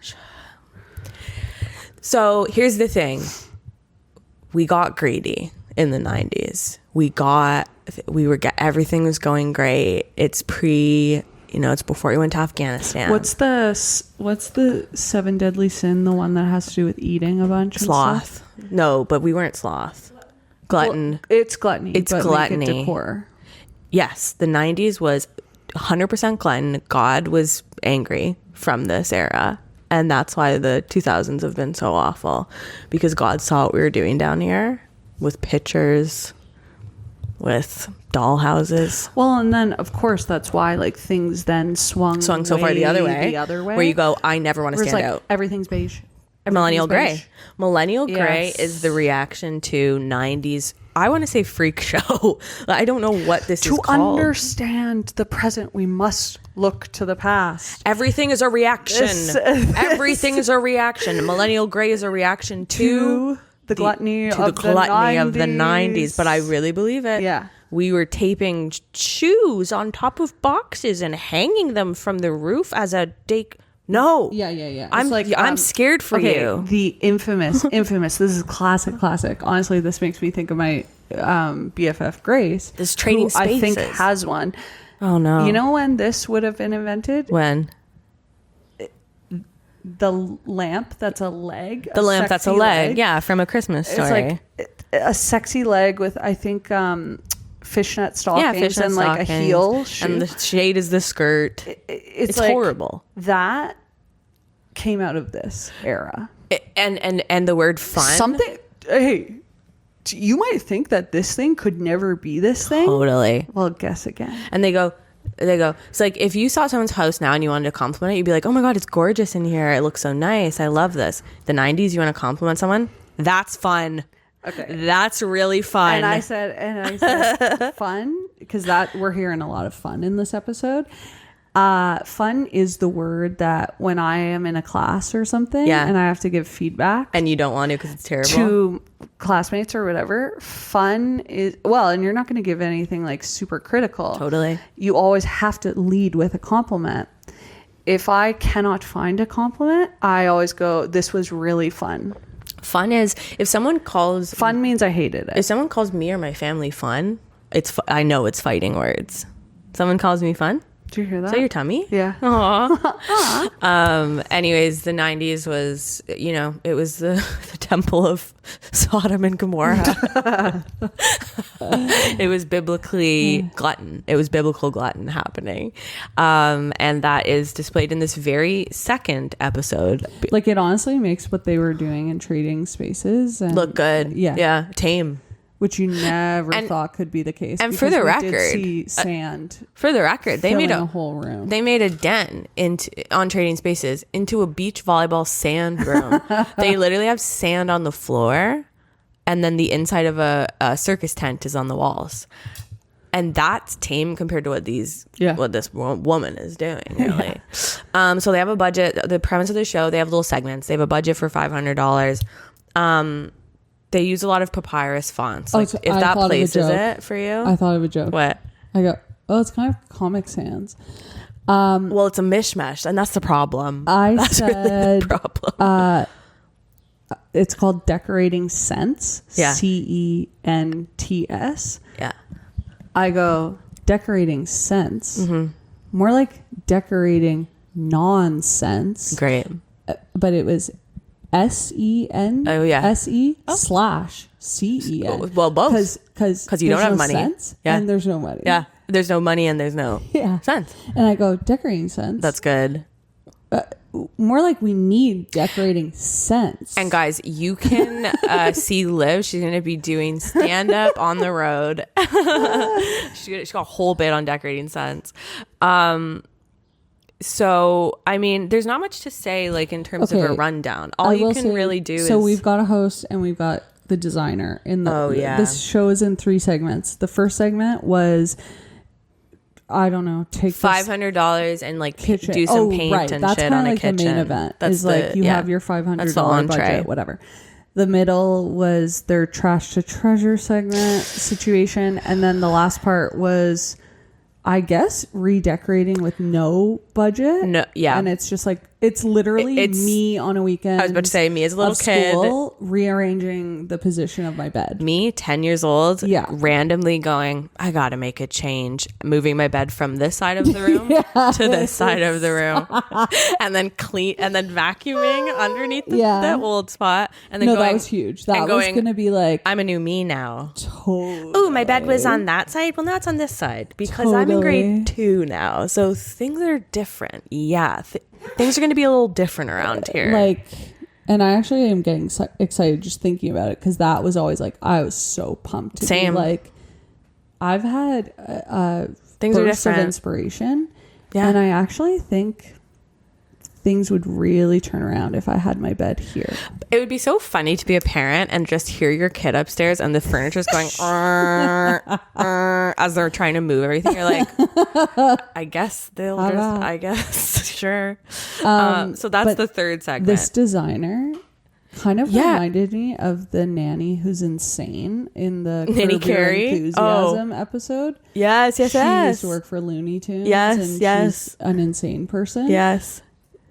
So here's the thing. We got greedy in the 90s. Everything was going great. It's it's before we went to Afghanistan. What's the 7 deadly sin? The one that has to do with eating a bunch? Sloth. No, but we weren't sloth. Glutton. Well, it's gluttony. It's gluttony. Make it decor. Yes, the 90s was 100% glutton. God was angry from this era. And that's why the 2000s have been so awful. Because God saw what we were doing down here with pictures, with doll houses. Well, and then, of course, that's why like things then swung so far the other way. Where you go, I never want to stand out. Everything's beige. Millennial gray. Millennial gray Yes. is the reaction to 90s. I want to say freak show. I don't know what this is To called. understand the present, we must look to the past. Everything is a reaction. Everything is a reaction. Millennial gray is a reaction to the gluttony of the 90s. But I really believe it. Yeah. We were taping shoes on top of boxes and hanging them from the roof as a No. Yeah. I'm scared for you. The infamous. This is classic. Honestly, this makes me think of my BFF Grace. This Trading who I think Spaces. has one. Oh no. You know when this would have been invented? When? The lamp that's a leg. The lamp that's a leg. Yeah, from A Christmas Story. It's like a sexy leg with, I think, fishnet stockings fishnet and like stockings. a heel shoe. And the shade is the skirt. It's like, horrible. That came out of this era. And the word fun. Something. Hey, you might think that this thing could never be this thing. Totally. Well, guess again. And they go. It's like if you saw someone's house now and you wanted to compliment it, you'd be like, oh my God, it's gorgeous in here. It looks so nice. I love this. The 90s, you want to compliment someone? That's fun. Okay. That's really fun. And I said fun, because that we're hearing a lot of fun in this episode. Fun is the word that when I am in a class or something and I have to give feedback and you don't want to because it's terrible to classmates or whatever, fun is, well, and you're not going to give anything like super critical. Totally. You always have to lead with a compliment. If I cannot find a compliment, I always go, this was really fun. Fun is if someone calls fun means I hated it. If someone calls me or my family fun, I know it's fighting words. Someone calls me fun. Did you hear that? Is that your tummy? Yeah. Aww. Anyways, the 90s was, it was the temple of Sodom and Gomorrah. It was biblically glutton. It was biblical glutton happening. And that is displayed in this very second episode. Like, it honestly makes what they were doing in Trading Spaces and look good. Yeah. Tame. Which you never thought could be the case. And for the record, did see sand. For the record, they made a whole room. They made a den on Trading Spaces into a beach volleyball sand room. They literally have sand on the floor, and then the inside of a circus tent is on the walls. And that's tame compared to what this woman is doing, really. So they have a budget. The premise of the show, they have little segments. They have a budget for $500. They use a lot of papyrus fonts. Like, if that places it for you. I thought of a joke. What? I go, it's kind of Comic Sans. Well, it's a mishmash, and that's the problem. That's really the problem. It's called Decorating Scents. Yeah. CENTS. Yeah. I go, decorating scents. Mm-hmm. More like decorating nonsense. Great. But it was SEN. Oh yeah. SE /CEN. Well, both. Because you don't have money. Sense and there's no money. Yeah. There's no money and there's no sense. And I go, decorating sense. That's good. More like we need decorating sense. And guys, you can see Liv. She's going to be doing stand up on the road. She's got a whole bit on decorating sense. So, I mean, there's not much to say, like, in terms of a rundown. All you can really do is... So we've got a host and we've got the designer. This show is in 3 segments. The first segment was, I don't know, take $500 and, like, do some paint and shit on a kitchen. The main event. That's like, you have your $500 budget, whatever. The middle was their trash to treasure segment situation. And then the last part was... I guess redecorating with no budget. No, yeah. And it's just like, it's literally me on a weekend. I was about to say, me as a little kid. School, rearranging the position of my bed. Me, 10 years old, randomly going, I got to make a change. Moving my bed from this side of the room to this side of the room. And then vacuuming underneath the old spot. And then that was huge. That was going to be like, I'm a new me now. Totally. Ooh, my bed was on that side. Well, now it's on this side because I'm in grade 2 now. So things are different. Yeah. Things are going to be a little different around here. Like, and I actually am getting excited just thinking about it because that was always like, I was so pumped to be like, I've had things are bursts different of inspiration. Yeah. And I actually think things would really turn around if I had my bed here. It would be so funny to be a parent and just hear your kid upstairs and the furniture's going as they're trying to move everything. You're like, I guess they'll just, I guess, sure. So that's the third segment. This designer kind of reminded me of the nanny who's insane in the Nanny Curb Your Carey Enthusiasm episode. Yes. She used to work for Looney Tunes. She's an insane person. Yes.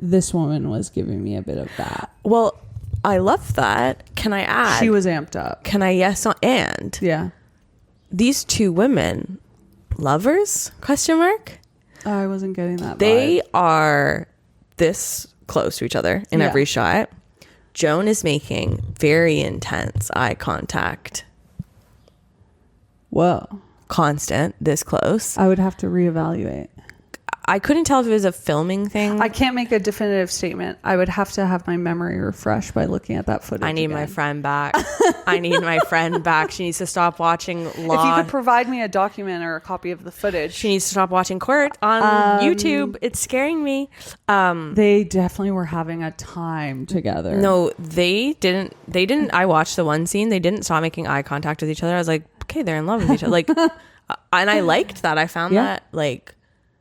This woman was giving me a bit of that. Well, I love that. Can I add? She was amped up. Can I and? Yeah. These two women, lovers? Question mark? I wasn't getting that vibe. They are this close to each other in every shot. Joan is making very intense eye contact. Whoa. Constant, this close. I would have to reevaluate. I couldn't tell if it was a filming thing. I can't make a definitive statement. I would have to have my memory refreshed by looking at that footage. I need my friend back. I need my friend back. She needs to stop watching If you could provide me a document or a copy of the footage. She needs to stop watching Court on YouTube. It's scaring me. They definitely were having a time together. No, they didn't. I watched the one scene. They didn't stop making eye contact with each other. I was like, okay, they're in love with each other. Like, and I liked that. I found that like...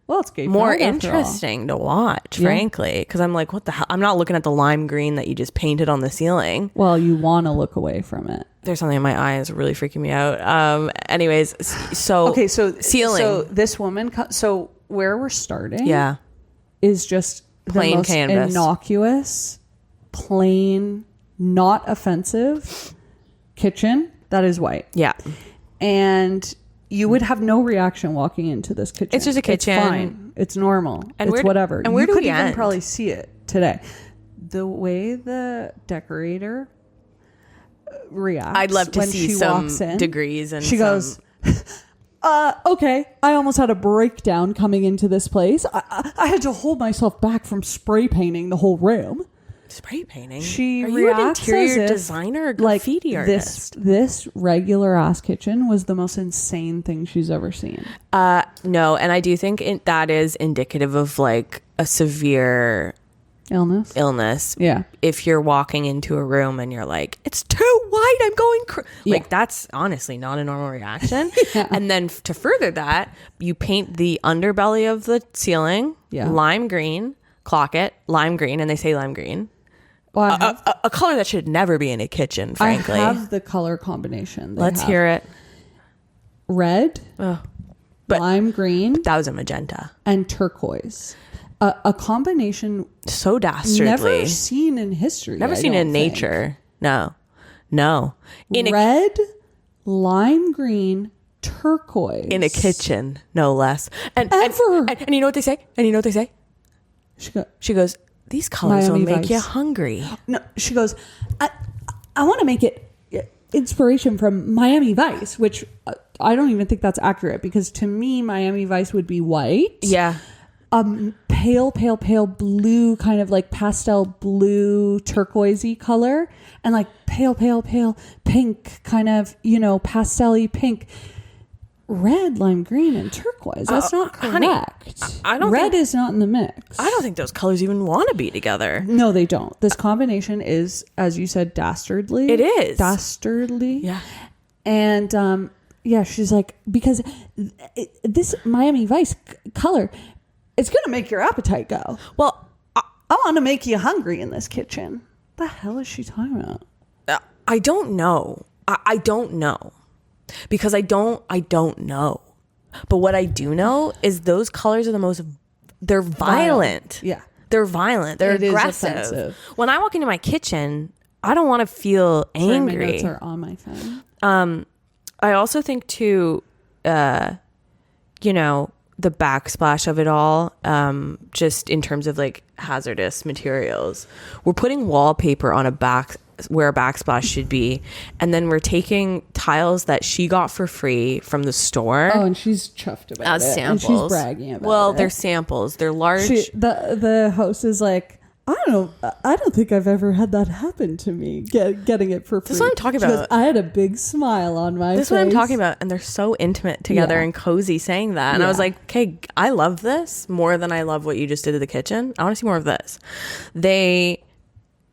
Well, it's gay more interesting to watch, frankly, because I'm like, what the hell? I'm not looking at the lime green that you just painted on the ceiling. Well, you want to look away from it. There's something in my eyes really freaking me out. Anyways, so ceiling. So this woman. So where we're starting, is just plain the most canvas, innocuous, plain, not offensive kitchen that is white. Yeah, and you would have no reaction walking into this kitchen. It's just a kitchen. It's fine. It's normal. And it's whatever. And where you could we even end? probably see it today. The way the decorator reacts. I'd love to when see she some walks in, degrees and she goes, okay, I almost had a breakdown coming into this place. I had to hold myself back from spray painting the whole room. Spray painting? She Are you an reacts interior as if, designer or graffiti artist? This regular ass kitchen was the most insane thing she's ever seen. No, and I do think that is indicative of like a severe illness. Yeah. If you're walking into a room and you're like, it's too white, I'm going like that's honestly not a normal reaction. And then to further that, you paint the underbelly of the ceiling lime green, clock it lime green, and they say lime green. Well, a color that should never be in a kitchen, frankly. I have the color combination. Let's hear it. Red, lime green. That was a magenta. And turquoise. A combination so dastardly. Never seen in history. Never seen in nature. No. Red, lime green, turquoise. In a kitchen, no less. And you know what they say? She goes, these colors will make you hungry. No, she goes, I want to make it inspiration from Miami Vice, which I don't even think that's accurate because to me, Miami Vice would be white. Yeah. Pale blue, kind of like pastel blue, turquoisey color, and like pale pink, kind of, pastel-y pink. Red, lime green, and turquoise. That's not correct. Honey, Red is not in the mix. I don't think those colors even want to be together. No, they don't. This combination is, as you said, dastardly. It is. Dastardly. Yeah. And she's like, because this Miami Vice color, it's going to make your appetite go. Well, I want to make you hungry in this kitchen. What the hell is she talking about? I don't know. I don't know. Because I don't know. But what I do know is those colors are they're violent. Yeah. They're violent. They're aggressive. Offensive. When I walk into my kitchen, I don't want to feel angry. Sorry, my notes are on my phone. I also think too, the backsplash of it all, just in terms of like hazardous materials. We're putting wallpaper on where a backsplash should be, and then we're taking tiles that she got for free from the store. Oh, and she's chuffed about it. Samples. And she's bragging about it. Well, they're samples. They're large. The host is like, I don't think I've ever had that happen to me. Getting it for free. This is what I'm talking about. She goes, I had a big smile on my face. This is what I'm talking about. And they're so intimate together and cozy saying that. And I was like, okay, I love this more than I love what you just did to the kitchen. I want to see more of this.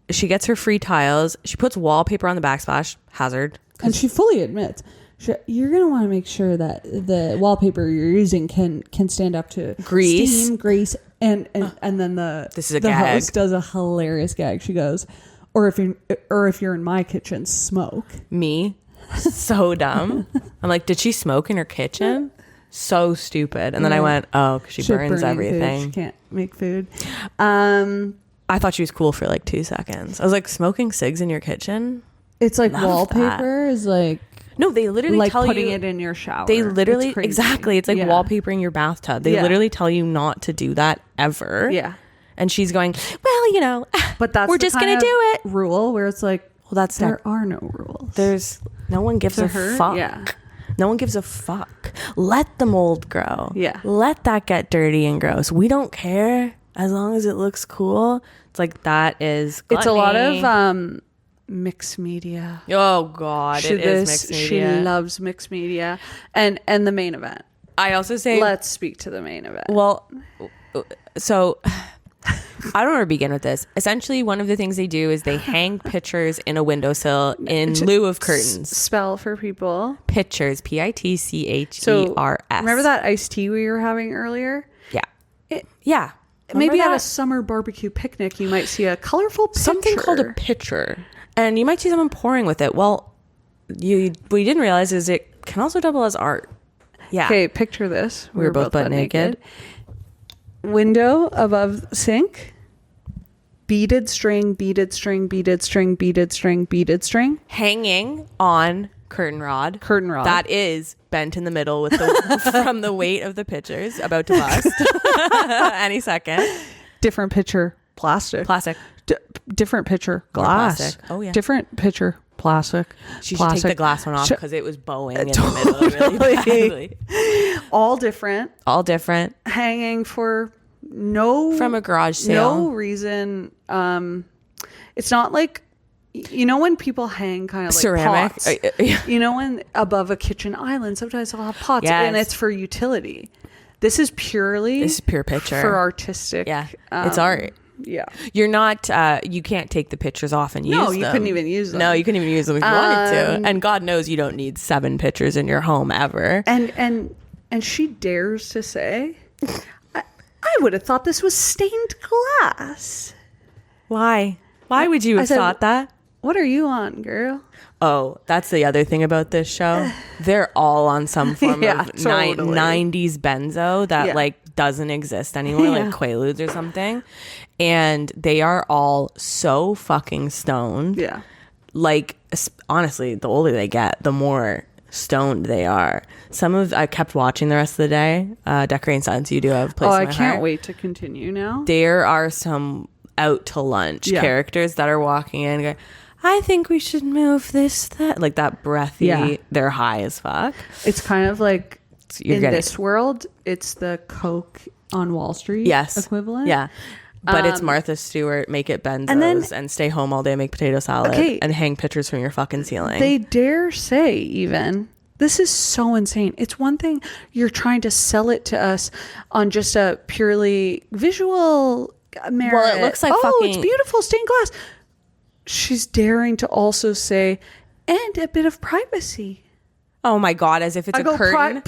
She gets her free tiles. She puts wallpaper on the backsplash. Hazard. And she fully admits, you're going to want to make sure that the wallpaper you're using can stand up to steam, grease, and then the gag. host does a hilarious gag. She goes, or if you're in my kitchen, smoke. Me, so dumb. I'm like, did she smoke in her kitchen? So stupid. And then I went, oh, because she burns everything. Food. She can't make food. I thought she was cool for like 2 seconds. I was like, smoking cigs in your kitchen? It's like wallpaper is like. No, they literally like tell you. Like putting it in your shower. They literally, exactly. It's like wallpapering your bathtub. They literally tell you not to do that ever. Yeah. And she's going, well, but that's we're just going to do it. Rule where it's like, well, there are no rules. There's no one gives a fuck. Yeah. No one gives a fuck. Let the mold grow. Yeah. Let that get dirty and gross. We don't care as long as it looks cool. It's like that is gluttony. It's a lot of mixed media. Oh God, it is mixed media. She loves mixed media, and the main event. I also say, let's speak to the main event. Well, so I don't know where to begin with this. Essentially, one of the things they do is they hang pictures in a windowsill in lieu of curtains. Spell for people. Pictures, Pitchers. So remember that iced tea we were having earlier? Yeah. Yeah. Maybe at a summer barbecue picnic, you might see a colorful picture. Something called a pitcher. And you might see someone pouring with it. Well, what you didn't realize is it can also double as art. Yeah. Okay, picture this. We were both butt naked. Window above sink. Beaded string, beaded string, beaded string, beaded string, beaded string. Hanging on curtain rod. That is bent in the middle with from the weight of the pitchers, about to bust any second. Different pitcher, plastic. Different pitcher, glass. Plastic. Oh yeah. Different pitcher, plastic. She should take the glass one off because it was bowing in the middle really badly. All different. Hanging for from a garage sale. No reason. It's not like, when people hang kind of like ceramic pots. When above a kitchen island, sometimes they'll have pots, and it's for utility. This is pure picture for artistic. Yeah, it's art. Yeah, you're not. You can't take the pictures off and use them. No, you couldn't even use them. No, you couldn't even use them if you wanted to. And God knows you don't need 7 pictures in your home ever. And she dares to say, I would have thought this was stained glass. Why? Why would you have thought that? What are you on, girl? Oh, that's the other thing about this show. They're all on some form of 90s benzo that doesn't exist anymore, like Quaaludes or something. And they are all so fucking stoned. Yeah. Like, honestly, the older they get, the more stoned they are. I kept watching the rest of the day. Decorating Science, you do have a place in my I can't heart. wait to continue now. There are some out to lunch characters that are walking in and going, I think we should move this, that. Like that breathy, they're high as fuck. It's kind of like, this world, it's the Coke on Wall Street equivalent. Yeah. But it's Martha Stewart, make it benzos, and stay home all day, make potato salad, and hang pictures from your fucking ceiling. They dare say even, this is so insane. It's one thing you're trying to sell it to us on just a purely visual merit. Well, it looks like it's beautiful stained glass. She's daring to also say, and a bit of privacy. Oh my God, as if it's a curtain.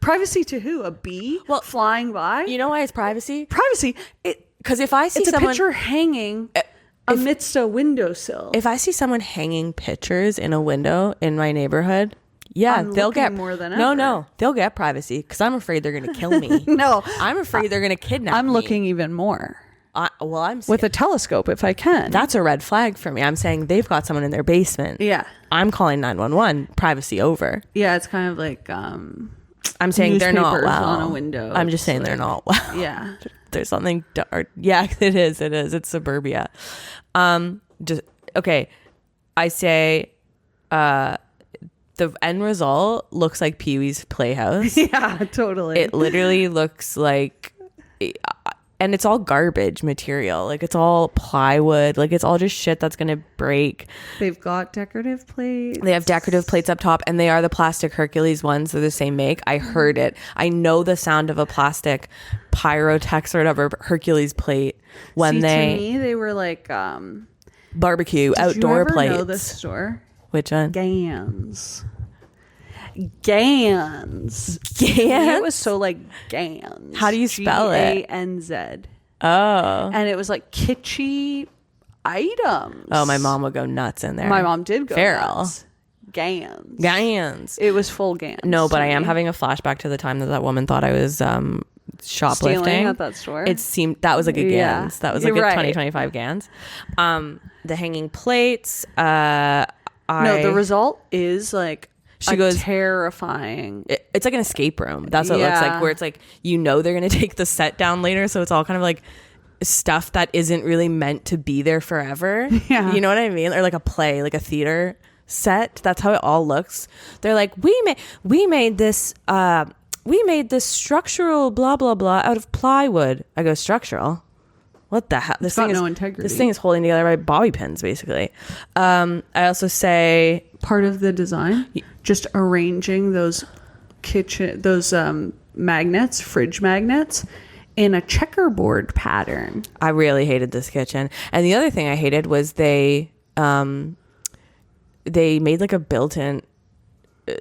Privacy to who? A bee flying by? You know why it's privacy? Privacy. Because if I see it's someone... a picture hanging amidst a windowsill. If I see someone hanging pictures in a window in my neighborhood, they'll get more than ever. No, they'll get privacy because I'm afraid they're going to kill me. No. I'm afraid they're going to kidnap me. I'm looking even more. I'm with a telescope if I can. That's a red flag for me. I'm saying they've got someone in their basement. Yeah. I'm calling 911. Privacy over. Yeah, it's kind of like I'm saying they're not well on a window. I'm just saying they're not well. Yeah. There's something dark. Yeah, it is. It's suburbia. Just okay. I say the end result looks like Pee-wee's Playhouse. Yeah, totally. It literally looks like and it's all garbage material. Like it's all plywood. Like it's all just shit that's gonna break. They've got decorative plates. They have decorative plates up top, and they are the plastic Hercules ones. They're the same make. I heard it. I know the sound of a plastic Pyrotex or whatever Hercules plate when to me, they were like barbecue outdoor plates. Know this store? Which one? Gans. It was so like Gans. How do you spell it? Ganz. Oh. And it was like kitschy items. Oh, my mom would go nuts in there. My mom did go Feral. nuts. Gans. Gans. It was full Gans. No, but I am having a flashback to the time that woman thought I was shoplifting stealing at that store. It seemed that was like a Gans. That was like a 2025 Gans. The hanging plates. No, the result is like she goes terrifying. It's like an escape room. That's what it looks like. Where it's like they're gonna take the set down later, so it's all kind of like stuff that isn't really meant to be there forever. Yeah, you know what I mean? Or like a play, like a theater set. That's how it all looks. They're like, we made this structural blah blah blah out of plywood. I go, structural? What the hell? This thing is no integrity. This thing is holding together by bobby pins, basically. I also say part of the design, just arranging those magnets, fridge magnets, in a checkerboard pattern. I really hated this kitchen. And the other thing I hated was they made like a built-in.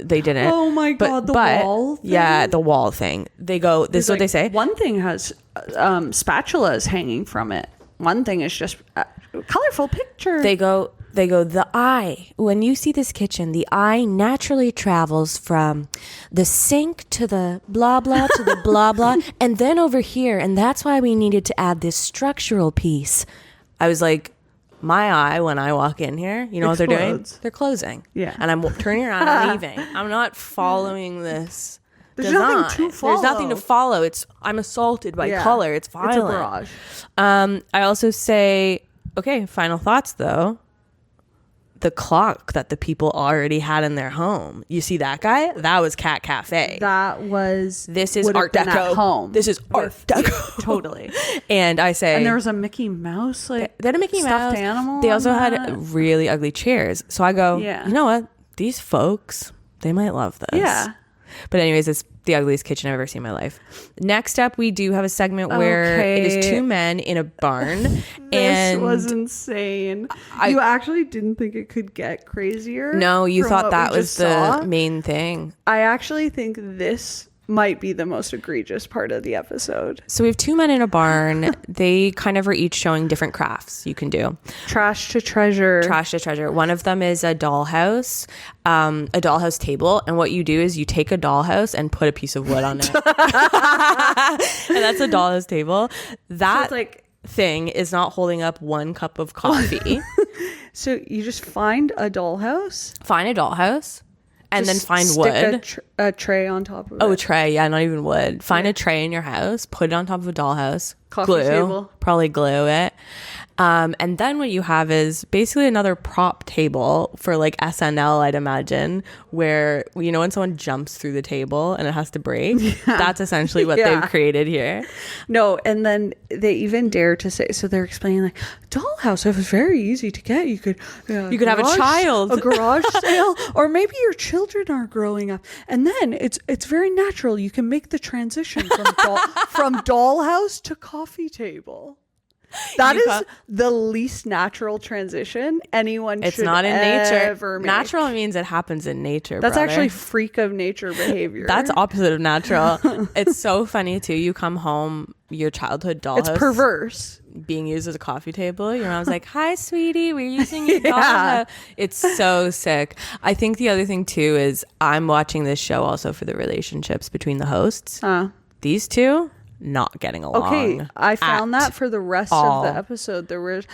They didn't. Oh my god, the wall thing? Yeah, the wall thing. They go, this is what they say. One thing has spatulas hanging from it. One thing is just a colorful picture. They go, the eye. When you see this kitchen, the eye naturally travels from the sink to the blah blah to the blah blah, and then over here, and that's why we needed to add this structural piece. I was like, my eye, when I walk in here, you know what they're doing? They're closing. Yeah. And I'm turning around and leaving. I'm not following this There's design. Nothing to follow. There's nothing to follow. I'm assaulted by color. It's violent. It's a barrage. I also say, okay, final thoughts though. The clock that the people already had in their home. You see that guy? That was Cat Cafe. This is Art Deco. Home. This is Art Deco. Totally. And I say, and there was a Mickey Mouse, like they had a Mickey stuffed Mouse animal. They also had really ugly chairs. So I go, yeah. You know what? These folks, they might love this. Yeah. But anyways, it's the ugliest kitchen I've ever seen in my life. Next up, we do have a segment where it is two men in a barn. This was insane. You actually didn't think it could get crazier? No, you thought that was the main thing. I actually think this might be the most egregious part of the episode. So we have two men in a barn. They kind of are each showing different crafts you can do. Trash to treasure. Trash to treasure. One of them is a dollhouse table. And what you do is you take a dollhouse and put a piece of wood on it. And that's a dollhouse table. That thing is not holding up one cup of coffee. So you just find a dollhouse? Find a dollhouse. And then find wood. A tray on top of it. Oh, a tray. Yeah, not even wood. Find a tray in your house. Put it on top of a dollhouse. Coffee table. Probably glue it. And then what you have is basically another prop table for like SNL, I'd imagine, where, you know, when someone jumps through the table and it has to break, that's essentially what they've created here. No, and then they even dare to say, so they're explaining like, dollhouse, it was very easy to get. You could have a child, a garage sale, or maybe your children are growing up, and then it's very natural. You can make the transition from dollhouse to coffee table. That is the least natural transition anyone should ever make. It's not in nature. Natural means it happens in nature. That's brother. Actually freak of nature behavior. That's opposite of natural. It's so funny too. You come home, your childhood dollhouse. It's perverse. Being used as a coffee table. Your mom's like, "Hi, sweetie, we're using your dollhouse." It's so sick. I think the other thing too is I'm watching this show also for the relationships between the hosts. These two not getting along. Okay, I found that for the rest of the episode. There was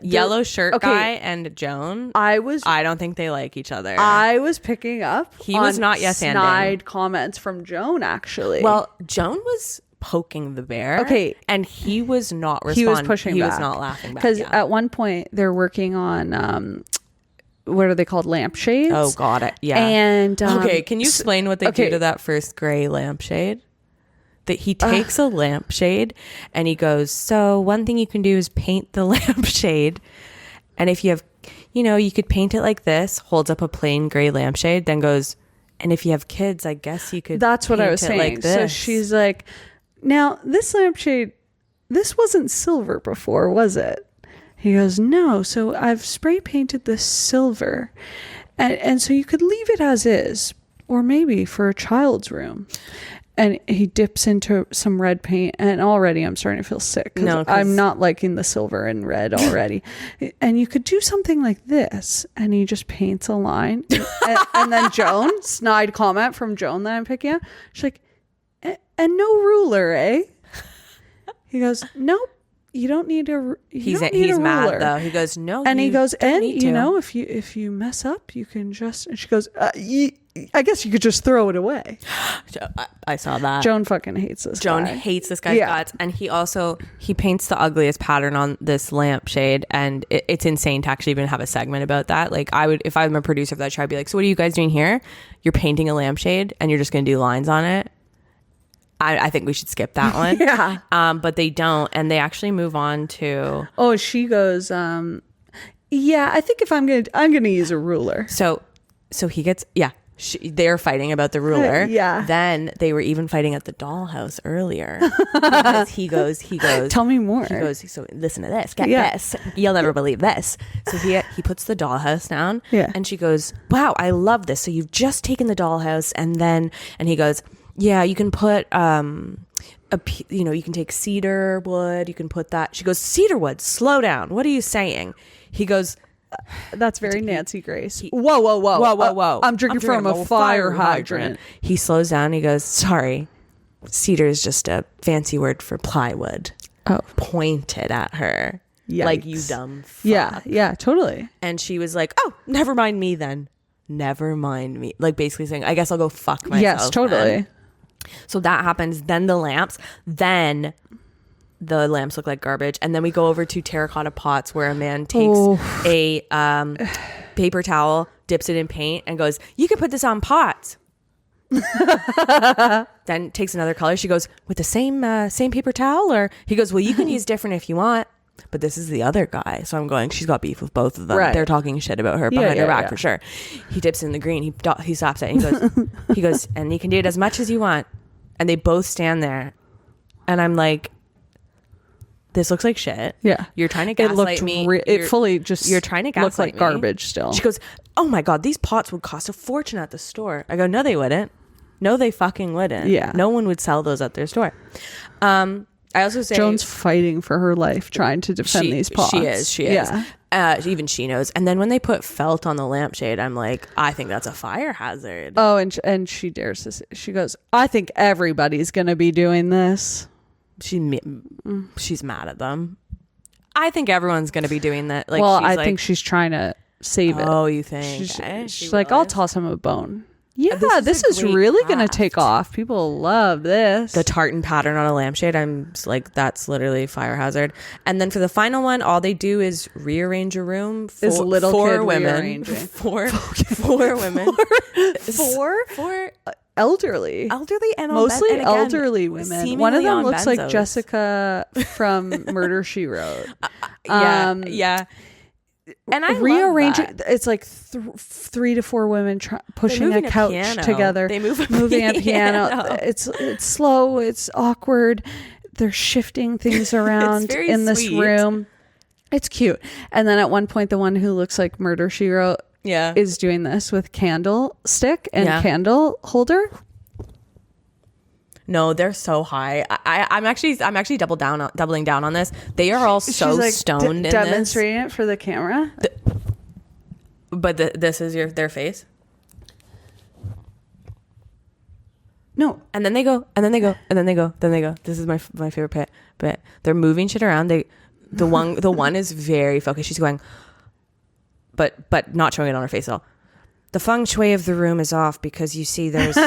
yellow shirt guy and Joan. I don't think they like each other. I was picking up. He was not yes-anding. Snide comments from Joan, actually. Well, Joan was poking the bear. Okay, and he was not responding. He was pushing back. He was not laughing back. Because at one point they're working on what are they called? Lampshades. Oh, got it. Yeah. And okay, can you explain what they do to that first gray lampshade? that he takes a lampshade and he goes, so one thing you can do is paint the lampshade. And if you have, you could paint it like this, holds up a plain gray lampshade, then goes, and if you have kids, I guess you could. That's what I was saying. Like this. So she's like, now this lampshade, this wasn't silver before, was it? He goes, no. So I've spray painted this silver. And so you could leave it as is, or maybe for a child's room. And he dips into some red paint, and already I'm starting to feel sick because I'm not liking the silver and red already. And you could do something like this, and he just paints a line. And then Joan, snide comment from Joan that I'm picking up. She's like, and no ruler, eh? He goes, nope. You don't need a. He's mad though. He goes, no. And he goes, and if you mess up, you can just. And she goes, I guess you could just throw it away. I saw that. Joan fucking hates this. Joan hates this guy's guts, and he paints the ugliest pattern on this lampshade, and it's insane to actually even have a segment about that. Like if I'm a producer of that show, I'd be like, so what are you guys doing here? You're painting a lampshade, and you're just going to do lines on it. I think we should skip that one. Yeah. But they don't, and they actually move on to. Oh, she goes. Yeah, I think if I'm gonna use a ruler. So he gets they're fighting about the ruler. Yeah. Then they were even fighting at the dollhouse earlier. Because he goes. Tell me more. He goes. So listen to this. Get this. You'll never believe this. So he puts the dollhouse down. Yeah. And she goes, wow, I love this. So you've just taken the dollhouse, and he goes, yeah, you can put you can take cedar wood. You can put that. She goes, cedar wood. Slow down. What are you saying? He goes, that's very Nancy Grace. Whoa. I'm drinking from a fire hydrant. He slows down. He goes, sorry, cedar is just a fancy word for plywood. Oh, pointed at her. Yikes. Like, you dumb fuck. Yeah, totally. And she was like, oh, never mind me then. Never mind me. Like, basically saying, I guess I'll go fuck myself. Yes, totally. Then. So that happens. Then the lamps look like garbage. And then we go over to terracotta pots where a man takes a paper towel, dips it in paint, and goes, you can put this on pots. Then takes another color. She goes, with the same paper towel? Or he goes, well, you can use different if you want. But this is the other guy. So I'm going, she's got beef with both of them. Right. They're talking shit about her behind her back for sure. He dips in the green. He stops it. And he goes, and you can do it as much as you want. And they both stand there. And I'm like, this looks like shit. Yeah. You're trying to gaslight me. You're trying to gaslight look like me. Garbage still. She goes, oh my God, these pots would cost a fortune at the store. I go, no, they wouldn't. No, they fucking wouldn't. Yeah. No one would sell those at their store. I also say Joan's fighting for her life, trying to defend these pots. She is. Yeah. Even she knows. And then when they put felt on the lampshade, I'm like, I think that's a fire hazard. Oh, and she dares to. She goes, I think everybody's going to be doing this. She's mad at them. I think everyone's going to be doing that. Like, well, I think she's trying to save it. Oh, you think? She's like, I'll toss him a bone. Yeah, this is really going to take off. People love this. The tartan pattern on a lampshade, I'm like, that's literally fire hazard. And then for the final one, all they do is rearrange a room for four women. Four women. Four elderly and mostly elderly women. One of them looks like Jessica from Murder, She Wrote. Yeah. And I rearrange it. It's like 3 to 4 women pushing a couch together. They moving a piano. It's slow. It's awkward. They're shifting things around in this room. It's cute. And then at one point, the one who looks like Murder, She Wrote is doing this with candlestick and candle holder. No, they're so high. I'm actually doubling down on this. They are all so like stoned in demonstrating it for the camera. But this is their face. No, and then they go. This is my favorite bit. They're moving shit around. The one is very focused. She's going, but not showing it on her face at all. The feng shui of the room is off because you see there's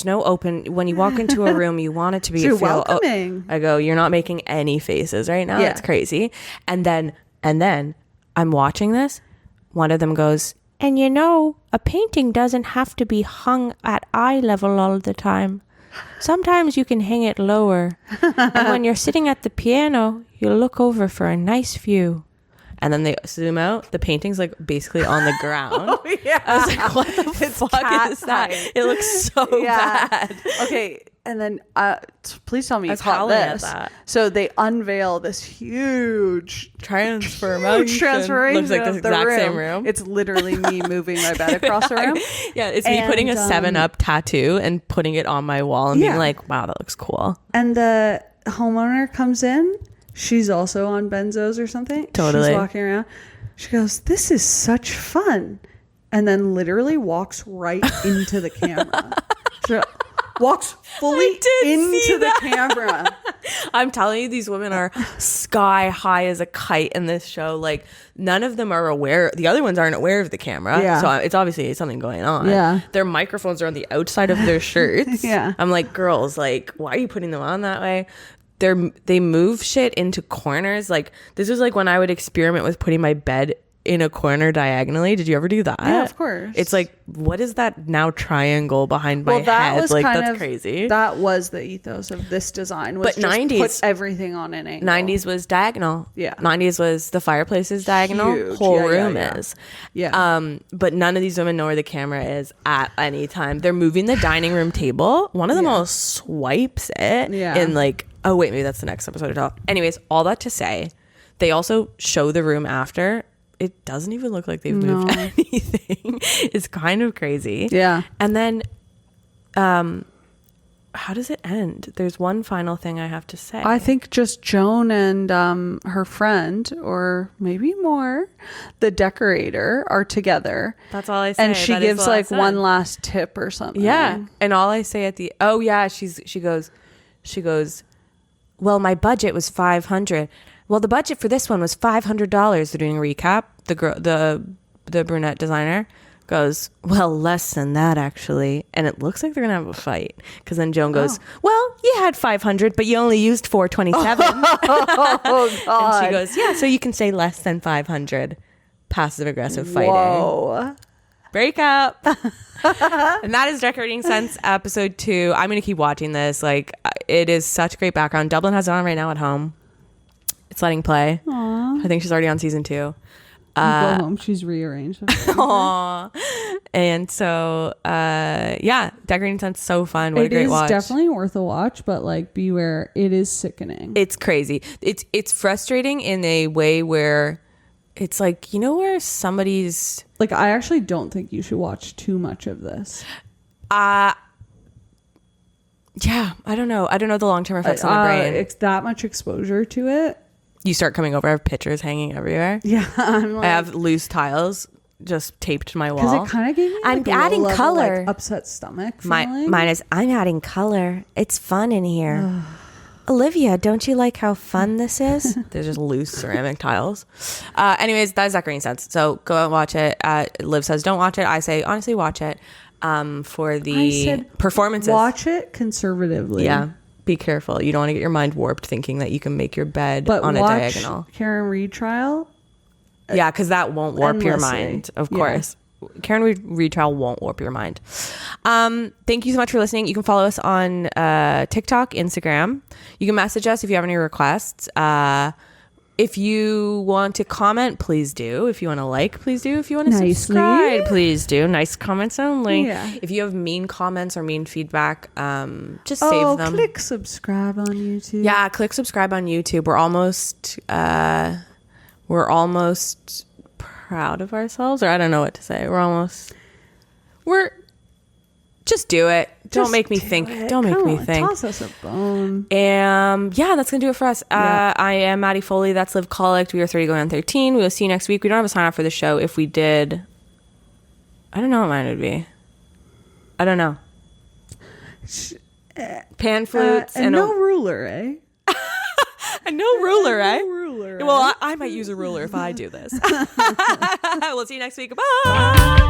no open. When you walk into a room, you want it to be welcoming. I go, you're not making any faces right now. It's crazy. And then I'm watching this. One of them goes, and a painting doesn't have to be hung at eye level all the time. sometimes you can hang it lower. And when you're sitting at the piano, you look over for a nice view. And then they zoom out. The painting's like basically on the ground. Oh, yeah. I was like, what the fuck is that? It looks so bad. Okay. And then please tell me you caught this. That. So they unveil this huge transformation. Looks like the exact same room. It's literally me moving my bed across the room. Yeah, it's me putting a 7-Up tattoo and putting it on my wall and being like, wow, that looks cool. And the homeowner comes in. She's also on benzos or something. Totally. She's walking around. She goes, this is such fun. And then literally walks right into the camera. She walks fully into the camera. I'm telling you, these women are sky high as a kite in this show. Like, none of them are aware. The other ones aren't aware of the camera. Yeah. So it's obviously something going on. Yeah. Their microphones are on the outside of their shirts. Yeah. I'm like, girls, like, why are you putting them on that way? They move shit into corners. Like, this is like when I would experiment with putting my bed in a corner diagonally. Did you ever do that? Yeah, of course. It's like, what is that now triangle behind my head? Was like, that's crazy. That was the ethos of this design. Was but just 90s, put everything on an angle. 90s was diagonal. Yeah. 90s was the fireplace is diagonal. Huge. Whole room is. Yeah. But none of these women know where the camera is at any time. They're moving the dining room table. One of them all swipes it. Yeah. And like, oh wait, maybe that's the next episode at all. Anyways, all that to say, they also show the room after. It doesn't even look like they've moved anything. It's kind of crazy. Yeah. And then, how does it end? There's one final thing I have to say. I think just Joan and her friend, or maybe more, the decorator, are together. That's all I say. And she gives like one last tip or something. Yeah. And all I say at the, she goes, well, my budget was $500. Well, the budget for this one was $500. They're doing a recap. The brunette designer goes, well, less than that, actually. And it looks like they're going to have a fight. Because then Joan goes, well, you had 500, but you only used 427. Oh, God. And she goes, yeah, so you can say less than 500. Passive aggressive fighting. Whoa. Break up. And that is Decorating Sense episode 2. I'm going to keep watching this. Like, it is such great background. Dublin has it on right now at home. It's letting play. Aww. I think she's already on season 2. Go home. She's rearranged. Aww. And so, Decorating Sense, so fun. What a great watch. It is definitely worth a watch, but like, beware, it is sickening. It's crazy. It's frustrating in a way where it's like, you know, where somebody's like, I actually don't think you should watch too much of this. Yeah, I don't know the long-term effects on the brain. It's that much exposure to it. You start coming over, I have pictures hanging everywhere. Yeah, I'm like, I have loose tiles just taped to my wall. Because it kind of gave me I'm adding level, color. Like, upset stomach feeling. Mine is, I'm adding color. It's fun in here. Olivia, don't you like how fun this is? There's just loose ceramic tiles. Anyways, that is Decorating Sense. So go out and watch it. Liv says don't watch it. I say honestly watch it for the performances. Watch it conservatively. Yeah. Be careful. You don't want to get your mind warped thinking that you can make your bed on a diagonal. Karen Reed trial. Yeah, because that won't warp your mind, of course. Karen Reed trial won't warp your mind. Thank you so much for listening. You can follow us on TikTok, Instagram. You can message us if you have any requests. If you want to comment, please do. If you want to like, please do. If you want to subscribe, please do. Nice comments only. Yeah. If you have mean comments or mean feedback, just save them. Click subscribe on YouTube. Yeah, click subscribe on YouTube. We're almost proud of ourselves, or I don't know what to say. Just do it. Don't make me think. Don't make me think. Toss us a bone. That's gonna do it for us. I am Maddie Foley. That's Liv Collect. We are 30 going on 13. We will see you next week. We don't have a sign off for the show. If we did, I don't know what mine would be. I don't know. Pan flutes and no ruler, eh? And no ruler, eh? No ruler. Well, I might use a ruler if I do this. We'll see you next week. Bye.